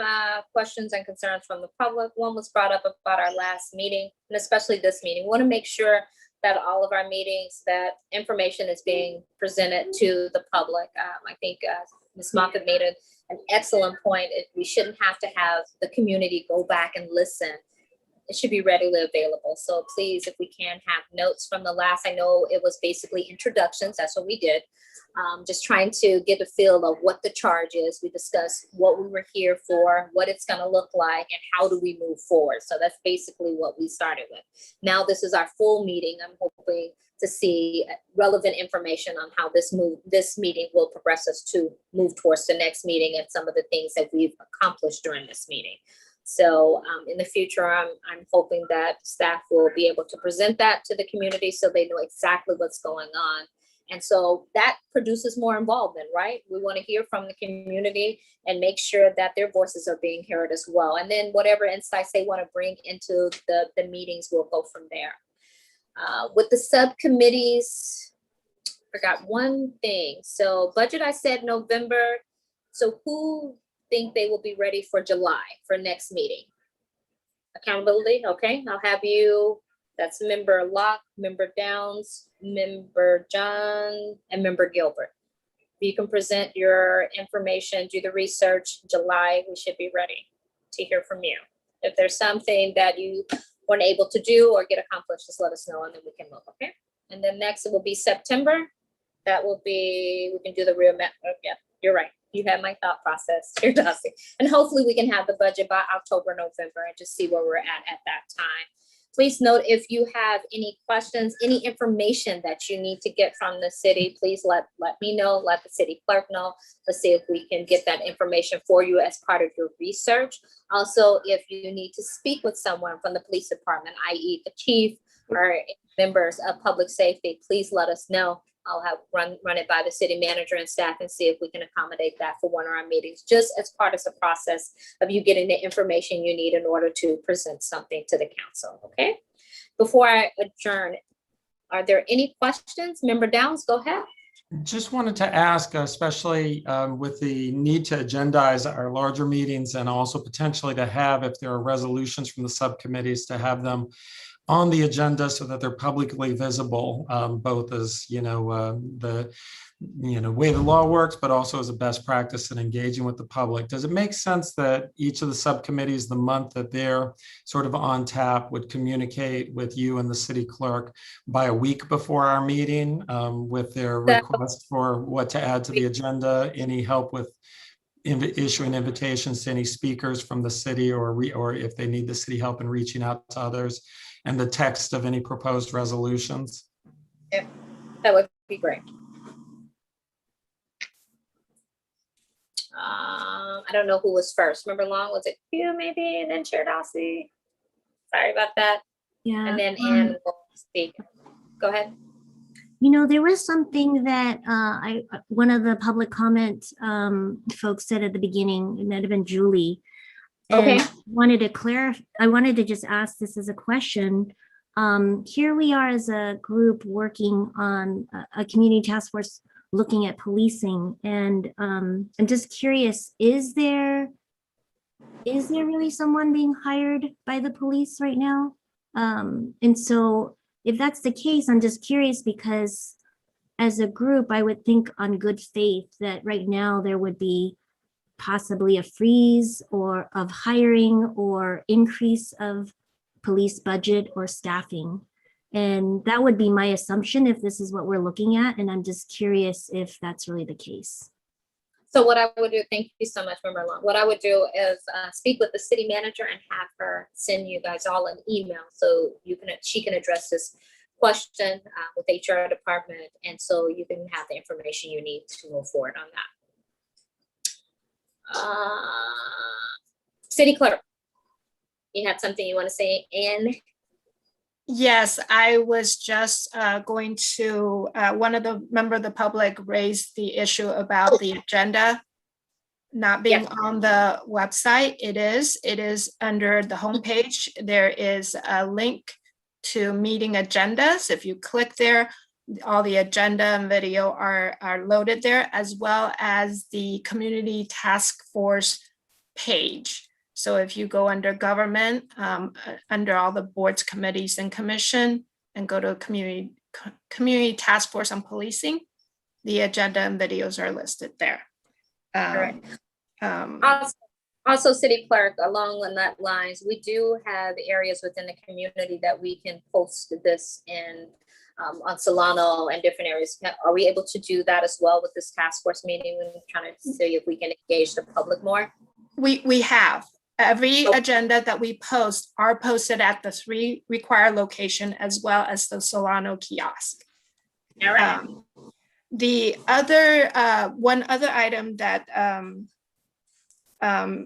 Speaker 1: questions and concerns from the public. One was brought up about our last meeting, and especially this meeting. We want to make sure that all of our meetings, that information is being presented to the public. I think Ms. Moffitt made an excellent point. We shouldn't have to have the community go back and listen. It should be readily available. So please, if we can have notes from the last, I know it was basically introductions. That's what we did. Just trying to get a feel of what the charge is. We discussed what we were here for, what it's going to look like, and how do we move forward. So that's basically what we started with. Now this is our full meeting. I'm hoping to see relevant information on how this meeting will progress us to move towards the next meeting and some of the things that we've accomplished during this meeting. So in the future, I'm hoping that staff will be able to present that to the community so they know exactly what's going on. And so that produces more involvement, right? We want to hear from the community and make sure that their voices are being heard as well. And then whatever insights they want to bring into the meetings, we'll go from there. With the subcommittees, forgot one thing. So budget, I said November. So who think they will be ready for July for next meeting? Accountability, okay. I'll have you. That's Member Locke, Member Downs, Member John, and Member Gilbert. You can present your information, do the research. July, we should be ready to hear from you. If there's something that you weren't able to do or get accomplished, just let us know and then we can look, okay? And then next it will be September. That will be, we can do the real, yeah, you're right. You have my thought process, Chair Dawson. And hopefully we can have the budget by October, November, and just see where we're at that time. Please note if you have any questions, any information that you need to get from the city, please let me know, let the city clerk know. Let's see if we can get that information for you as part of your research. Also, if you need to speak with someone from the police department, i.e. the chief or members of public safety, please let us know. I'll have run it by the city manager and staff and see if we can accommodate that for one of our meetings, just as part of the process of you getting the information you need in order to present something to the council, okay? Before I adjourn, are there any questions? Member Downs, go ahead.
Speaker 14: Just wanted to ask, especially with the need to agendize our larger meetings and also potentially to have, if there are resolutions from the subcommittees, to have them on the agenda so that they're publicly visible, both as, the way the law works, but also as a best practice in engaging with the public. Does it make sense that each of the subcommittees, the month that they're sort of on tap, would communicate with you and the city clerk by a week before our meeting with their request for what to add to the agenda, any help with issuing invitations to any speakers from the city, or if they need the city help in reaching out to others, and the text of any proposed resolutions?
Speaker 1: Yeah, that would be great. I don't know who was first. Member Long, was it you maybe, and then Chair Dawsey? Sorry about that.
Speaker 13: Yeah.
Speaker 1: And then Ann will speak. Go ahead.
Speaker 13: There was something that one of the public comment folks said at the beginning, and that'd have been Julie.
Speaker 1: Okay.
Speaker 13: And I wanted to just ask this as a question. Here we are as a group working on a community task force looking at policing, and I'm just curious, is there really someone being hired by the police right now? And so if that's the case, I'm just curious, because as a group, I would think on good faith that right now there would be possibly a freeze or of hiring or increase of police budget or staffing. And that would be my assumption if this is what we're looking at. And I'm just curious if that's really the case.
Speaker 1: So what I would do, thank you so much, Member Long. What I would do is speak with the city manager and have her send you guys all an email so she can address this question with HR department, and so you can have the information you need to move forward on that. City clerk, you have something you want to say, Ann?
Speaker 2: Yes, I was just going to, one of the member of the public raised the issue about the agenda not being on the website. It is under the homepage. There is a link to meeting agendas. If you click there, all the agenda and video are loaded there, as well as the community task force page. So if you go under government, under all the boards, committees, and commission, and go to community task force on policing, the agenda and videos are listed there.
Speaker 1: Correct. Also, City Clerk, along on that lines, we do have areas within the community that we can post this in on Solano and different areas. Are we able to do that as well with this task force meeting? We're trying to see if we can engage the public more.
Speaker 2: We have. Every agenda that we post are posted at the 3 required location, as well as the Solano kiosk.
Speaker 1: All right.
Speaker 2: The other one other item that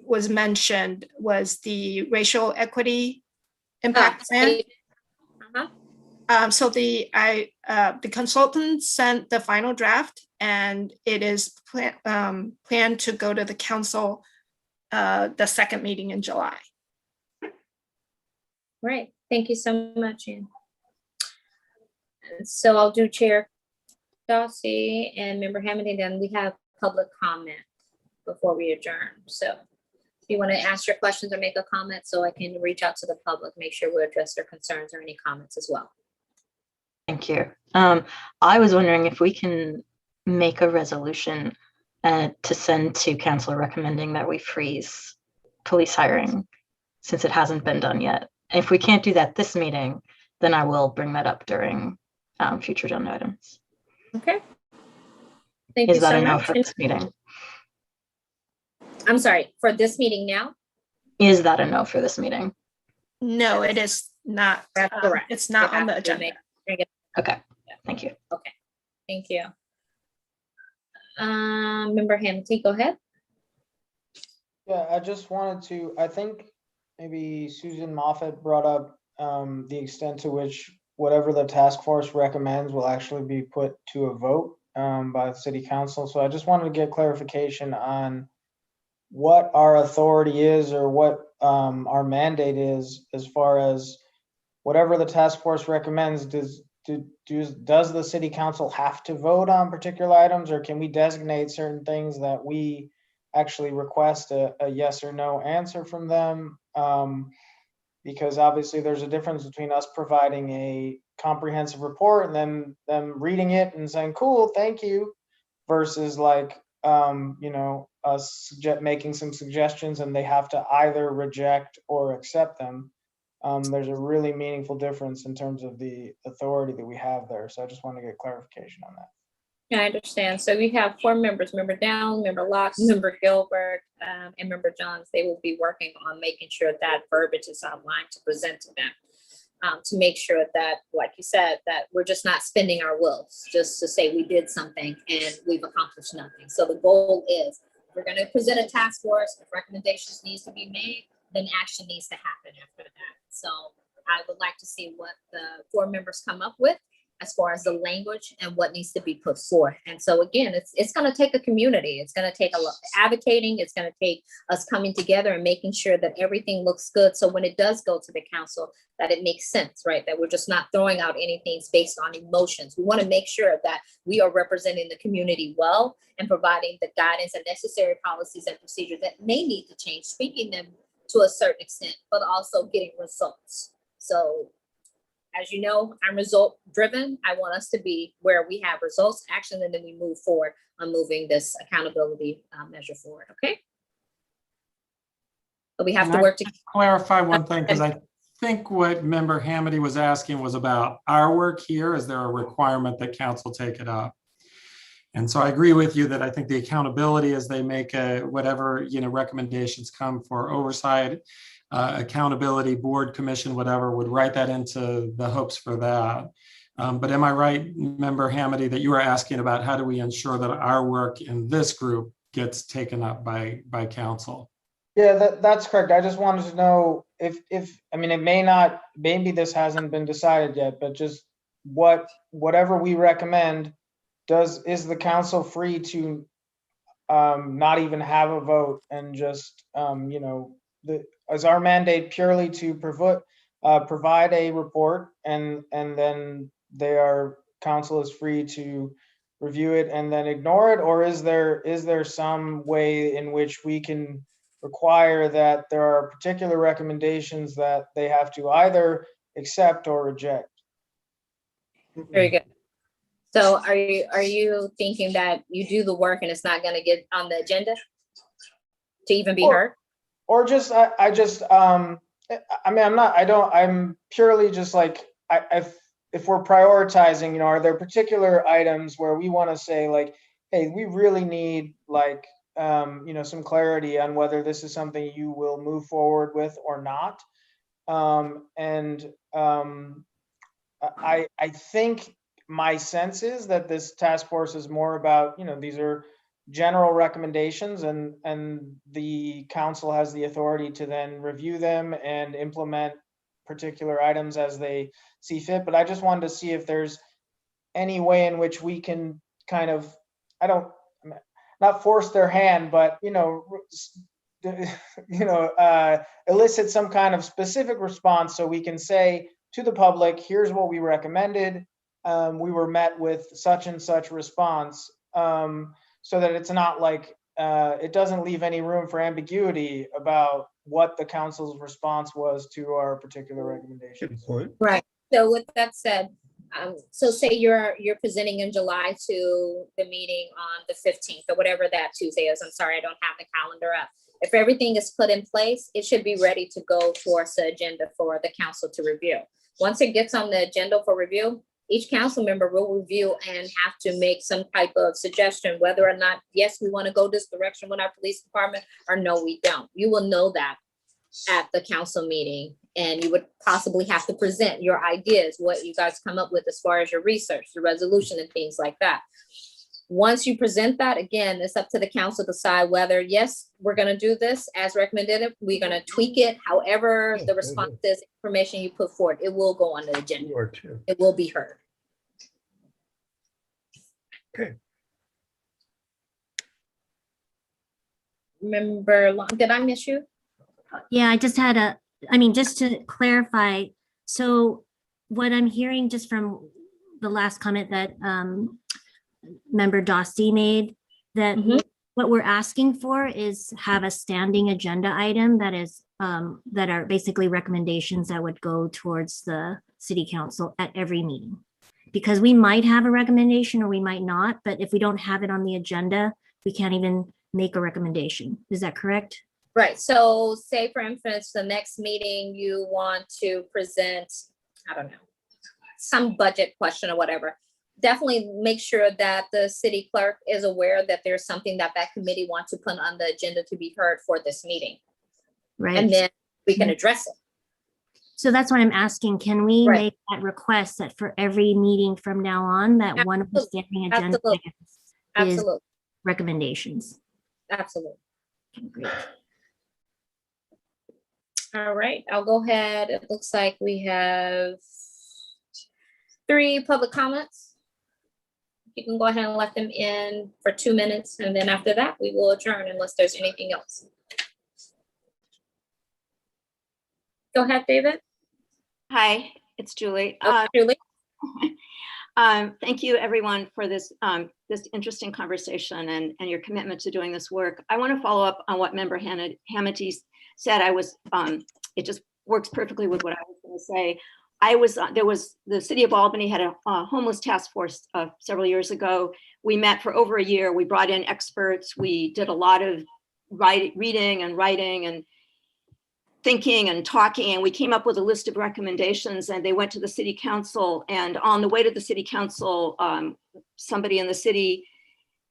Speaker 2: was mentioned was the racial equity impact plan. So the consultant sent the final draft, and it is planned to go to the council the second meeting in July.
Speaker 1: Right. Thank you so much, Ann. So I'll do Chair Darcy and Member Hammond, and then we have public comment before we adjourn. So if you want to ask your questions or make a comment, so I can reach out to the public, make sure we address their concerns or any comments as well.
Speaker 8: Thank you. I was wondering if we can make a resolution to send to council recommending that we freeze police hiring, since it hasn't been done yet. If we can't do that this meeting, then I will bring that up during future agenda items.
Speaker 1: Okay. Thank you so much.
Speaker 8: Is that enough for this meeting?
Speaker 1: I'm sorry, for this meeting now?
Speaker 8: Is that a no for this meeting?
Speaker 2: No, it is not.
Speaker 1: Correct.
Speaker 2: It's not on the agenda.
Speaker 8: Okay, thank you.
Speaker 1: Okay, thank you. Member Hamilton, go ahead.
Speaker 12: Yeah, I just wanted to, I think maybe Susan Moffett brought up the extent to which whatever the task force recommends will actually be put to a vote by the city council. So I just wanted to get clarification on what our authority is, or what our mandate is, as far as whatever the task force recommends. Does the city council have to vote on particular items, or can we designate certain things that we actually request a yes or no answer from them? Because obviously there's a difference between us providing a comprehensive report and then them reading it and saying, cool, thank you, versus like, you know, us making some suggestions and they have to either reject or accept them. There's a really meaningful difference in terms of the authority that we have there. So I just want to get clarification on that.
Speaker 1: Yeah, I understand. So we have 4 members, Member Downs, Member Locke, Member Gilbert, and Member Johns. They will be working on making sure that verbiage is outlined to present to them, to make sure that, like you said, that we're just not spending our wills just to say we did something and we've accomplished nothing. So the goal is, we're going to present a task force. If recommendations needs to be made, then action needs to happen after that. So I would like to see what the 4 members come up with as far as the language and what needs to be put forth. And so again, it's going to take a community. It's going to take a lot of advocating. It's going to take us coming together and making sure that everything looks good. So when it does go to the council, that it makes sense, right? That we're just not throwing out anything based on emotions. We want to make sure that we are representing the community well and providing the guidance and necessary policies and procedures that may need to change, tweaking them to a certain extent, but also getting results. So as you know, I'm result driven. I want us to be where we have results, action, and then we move forward on moving this accountability measure forward. Okay. But we have to work to
Speaker 14: clarify one thing, because I think what Member Hamady was asking was about our work here. Is there a requirement that council take it up? And so I agree with you that I think the accountability, as they make whatever, you know, recommendations come for oversight, accountability board, commission, whatever, would write that into the hopes for that. But am I right, Member Hamady, that you were asking about how do we ensure that our work in this group gets taken up by council?
Speaker 12: Yeah, that's correct. I just wanted to know if I mean, it may not, maybe this hasn't been decided yet, but just whatever we recommend, is the council free to not even have a vote and just you know, is our mandate purely to provide a report and then they are council is free to review it and then ignore it, or is there some way in which we can require that there are particular recommendations that they have to either accept or reject?
Speaker 1: Very good. So are you thinking that you do the work and it's not going to get on the agenda to even be heard?
Speaker 12: Or just, I'm purely just like, if we're prioritizing, you know, are there particular items where we want to say like, hey, we really need like, you know, some clarity on whether this is something you will move forward with or not. I think my sense is that this task force is more about, you know, these are general recommendations and the council has the authority to then review them and implement particular items as they see fit. But I just wanted to see if there's any way in which we can kind of, not force their hand, but, you know, elicit some kind of specific response so we can say to the public, here's what we recommended. We were met with such and such response, so that it's not like, it doesn't leave any room for ambiguity about what the council's response was to our particular recommendations.
Speaker 1: Right. So with that said, so say you're presenting in July to the meeting on the 15th or whatever that Tuesday is. I'm sorry, I don't have the calendar up. If everything is put in place, it should be ready to go towards the agenda for the council to review. Once it gets on the agenda for review, each council member will review and have to make some type of suggestion, whether or not, yes, we want to go this direction with our police department, or no, we don't. You will know that at the council meeting, and you would possibly have to present your ideas, what you guys come up with as far as your research, the resolution and things like that. Once you present that, again, it's up to the council to decide whether, yes, we're going to do this as recommended. We're going to tweak it. However, the response is information you put forward, it will go on the agenda. It will be heard.
Speaker 17: Okay.
Speaker 1: Member Long, did I miss you?
Speaker 13: Yeah, I just had just to clarify. So what I'm hearing just from the last comment that Member Dostie made, that what we're asking for is have a standing agenda item that is that are basically recommendations that would go towards the city council at every meeting. Because we might have a recommendation or we might not, but if we don't have it on the agenda, we can't even make a recommendation. Is that correct?
Speaker 1: Right. So say, for instance, the next meeting you want to present, I don't know, some budget question or whatever. Definitely make sure that the city clerk is aware that there's something that committee wants to put on the agenda to be heard for this meeting.
Speaker 13: Right.
Speaker 1: And then we can address it.
Speaker 13: So that's what I'm asking. Can we make that request that for every meeting from now on, that one of the standing agenda items is recommendations?
Speaker 1: Absolutely.
Speaker 13: Okay, great.
Speaker 1: All right, I'll go ahead. It looks like we have 3 public comments. You can go ahead and let them in for 2 minutes, and then after that, we will adjourn unless there's anything else. Go ahead, David.
Speaker 18: Hi, it's Julie.
Speaker 1: Julie.
Speaker 18: Thank you, everyone, for this this interesting conversation and your commitment to doing this work. I want to follow up on what Member Hamity said. It just works perfectly with what I was going to say. The city of Albany had a homeless task force several years ago. We met for over a year. We brought in experts. We did a lot of reading and writing and thinking and talking, and we came up with a list of recommendations, and they went to the city council. And on the way to the city council, somebody in the city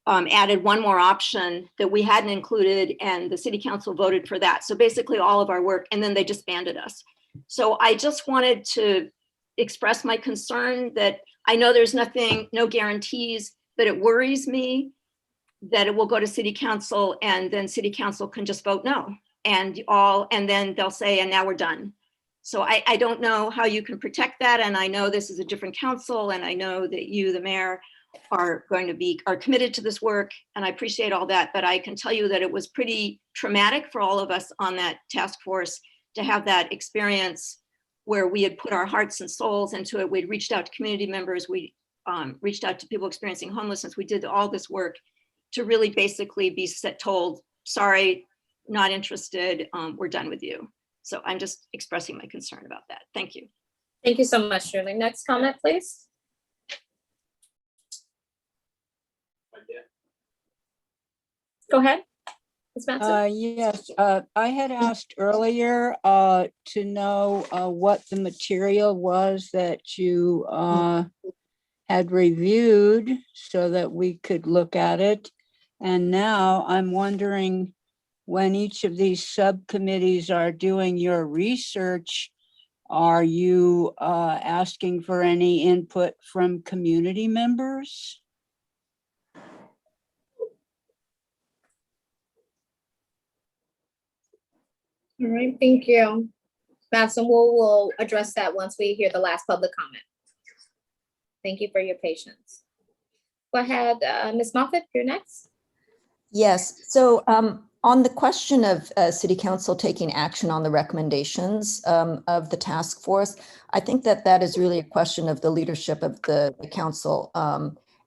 Speaker 18: added one more option that we hadn't included, and the city council voted for that. So basically all of our work, and then they disbanded us. So I just wanted to express my concern that I know there's no guarantees, but it worries me that it will go to city council and then city council can just vote no. And then they'll say, and now we're done. So I don't know how you can protect that. And I know this is a different council, and I know that you, the mayor, are committed to this work, and I appreciate all that. But I can tell you that it was pretty traumatic for all of us on that task force to have that experience where we had put our hearts and souls into it. We'd reached out to community members. We reached out to people experiencing homelessness. We did all this work to really basically be told, sorry, not interested, we're done with you. So I'm just expressing my concern about that. Thank you.
Speaker 1: Thank you so much, Shirley. Next comment, please. Go ahead. Ms. Matson.
Speaker 10: Yes, I had asked earlier to know what the material was that you had reviewed so that we could look at it. And now I'm wondering, when each of these subcommittees are doing your research, are you asking for any input from community members?
Speaker 1: All right, thank you. Matson, we'll address that once we hear the last public comment. Thank you for your patience. Go ahead, Ms. Moffitt, you're next.
Speaker 15: Yes, so on the question of City Council taking action on the recommendations of the task force, I think that that is really a question of the leadership of the council.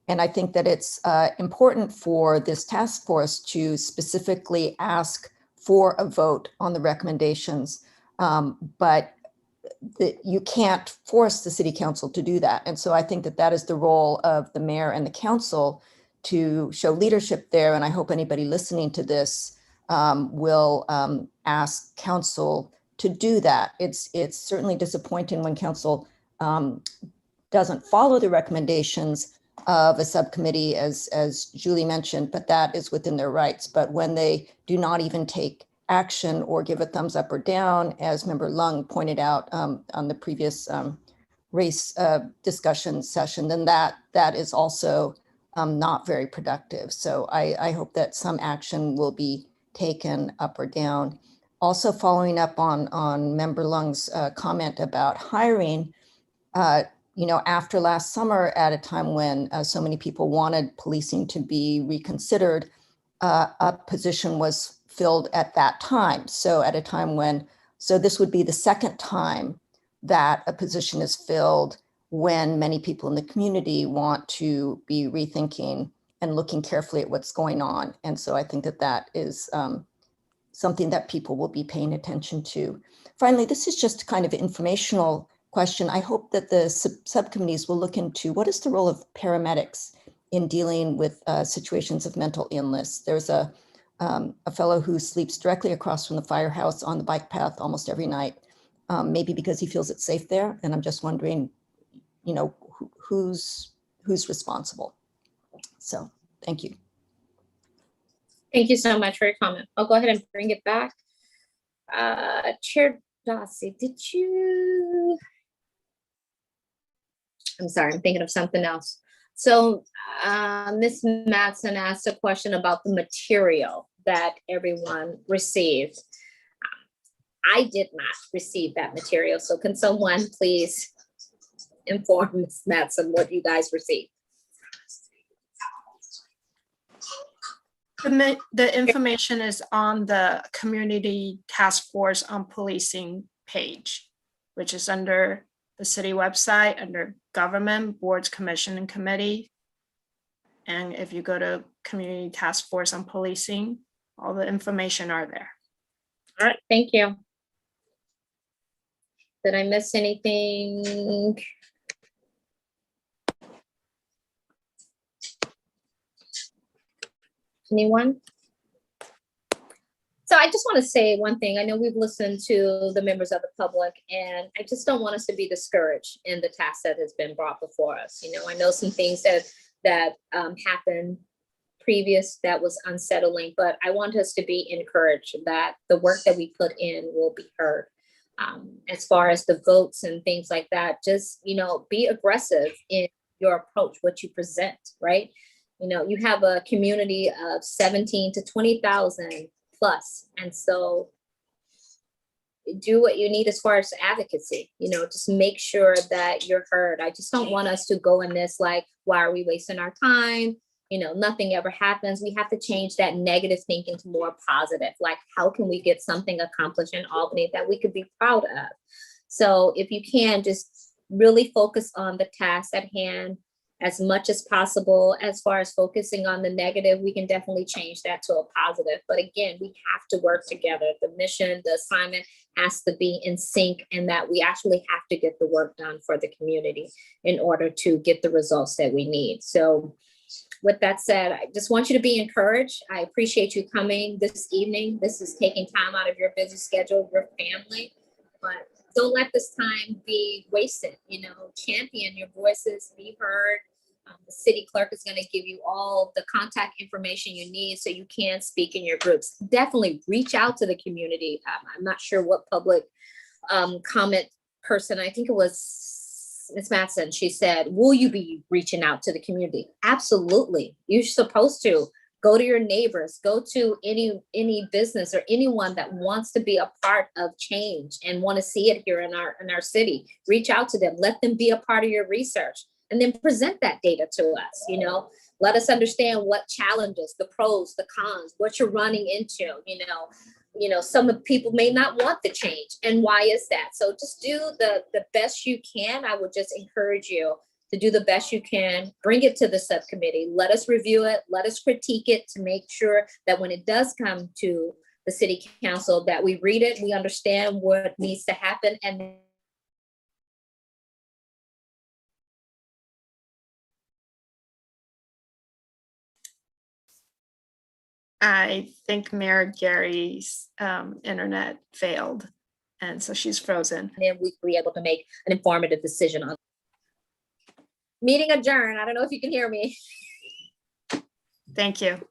Speaker 15: And I think that it's important for this task force to specifically ask for a vote on the recommendations, but you can't force the City Council to do that. And so I think that that is the role of the mayor and the council to show leadership there. And I hope anybody listening to this will ask council to do that. It's certainly disappointing when council doesn't follow the recommendations of a subcommittee, as Julie mentioned, but that is within their rights. But when they do not even take action or give a thumbs up or down, as Member Lung pointed out on the previous race discussion session, then that is also not very productive. So I hope that some action will be taken up or down. Also following up on Member Lung's comment about hiring, after last summer, at a time when so many people wanted policing to be reconsidered, a position was filled at that time. So at a time when, so this would be the second time that a position is filled when many people in the community want to be rethinking and looking carefully at what's going on. And so I think that that is something that people will be paying attention to. Finally, this is just kind of informational question. I hope that the subcommittees will look into what is the role of paramedics in dealing with situations of mental illness. There's a fellow who sleeps directly across from the firehouse on the bike path almost every night, maybe because he feels it's safe there. And I'm just wondering, who's responsible. So thank you.
Speaker 1: Thank you so much for your comment. I'll go ahead and bring it back. Chair Dossi, did you? I'm sorry, I'm thinking of something else. So Ms. Matson asked a question about the material that everyone received. I did not receive that material. So can someone please inform Ms. Matson what you guys received?
Speaker 2: The information is on the Community Task Force on Policing page, which is under the city website, under Government, Boards, Commission, and Committee. And if you go to Community Task Force on Policing, all the information are there.
Speaker 1: All right, thank you. Did I miss anything? Anyone? So I just want to say one thing. I know we've listened to the members of the public, and I just don't want us to be discouraged in the task that has been brought before us. I know some things that happened previous that was unsettling, but I want us to be encouraged that the work that we put in will be heard. As far as the votes and things like that, just, be aggressive in your approach, what you present, right? You have a community of 17 to 20,000 plus. And so do what you need as far as advocacy, just make sure that you're heard. I just don't want us to go in this like, why are we wasting our time? Nothing ever happens. We have to change that negative thinking to more positive. Like, how can we get something accomplished in Albany that we could be proud of? So if you can, just really focus on the task at hand, as much as possible. As far as focusing on the negative, we can definitely change that to a positive. But again, we have to work together. The mission, the assignment has to be in sync, and that we actually have to get the work done for the community in order to get the results that we need. So with that said, I just want you to be encouraged. I appreciate you coming this evening. This is taking time out of your busy schedule, your family, but don't let this time be wasted. You know, champion your voices, be heard. The city clerk is going to give you all the contact information you need so you can speak in your groups. Definitely reach out to the community. I'm not sure what public comment person, I think it was Ms. Matson, she said, will you be reaching out to the community? Absolutely. You're supposed to. Go to your neighbors, go to any business or anyone that wants to be a part of change and want to see it here in our city. Reach out to them, let them be a part of your research, and then present that data to us. You know, let us understand what challenges, the pros, the cons, what you're running into. You know, some of the people may not want the change, and why is that? So just do the best you can. I would just encourage you to do the best you can, bring it to the subcommittee, let us review it, let us critique it to make sure that when it does come to the city council, that we read it, we understand what needs to happen. And
Speaker 2: I think Mayor Gary's internet failed, and so she's frozen.
Speaker 1: then we be able to make an informative decision on. Meeting adjourned. I don't know if you can hear me.
Speaker 2: Thank you.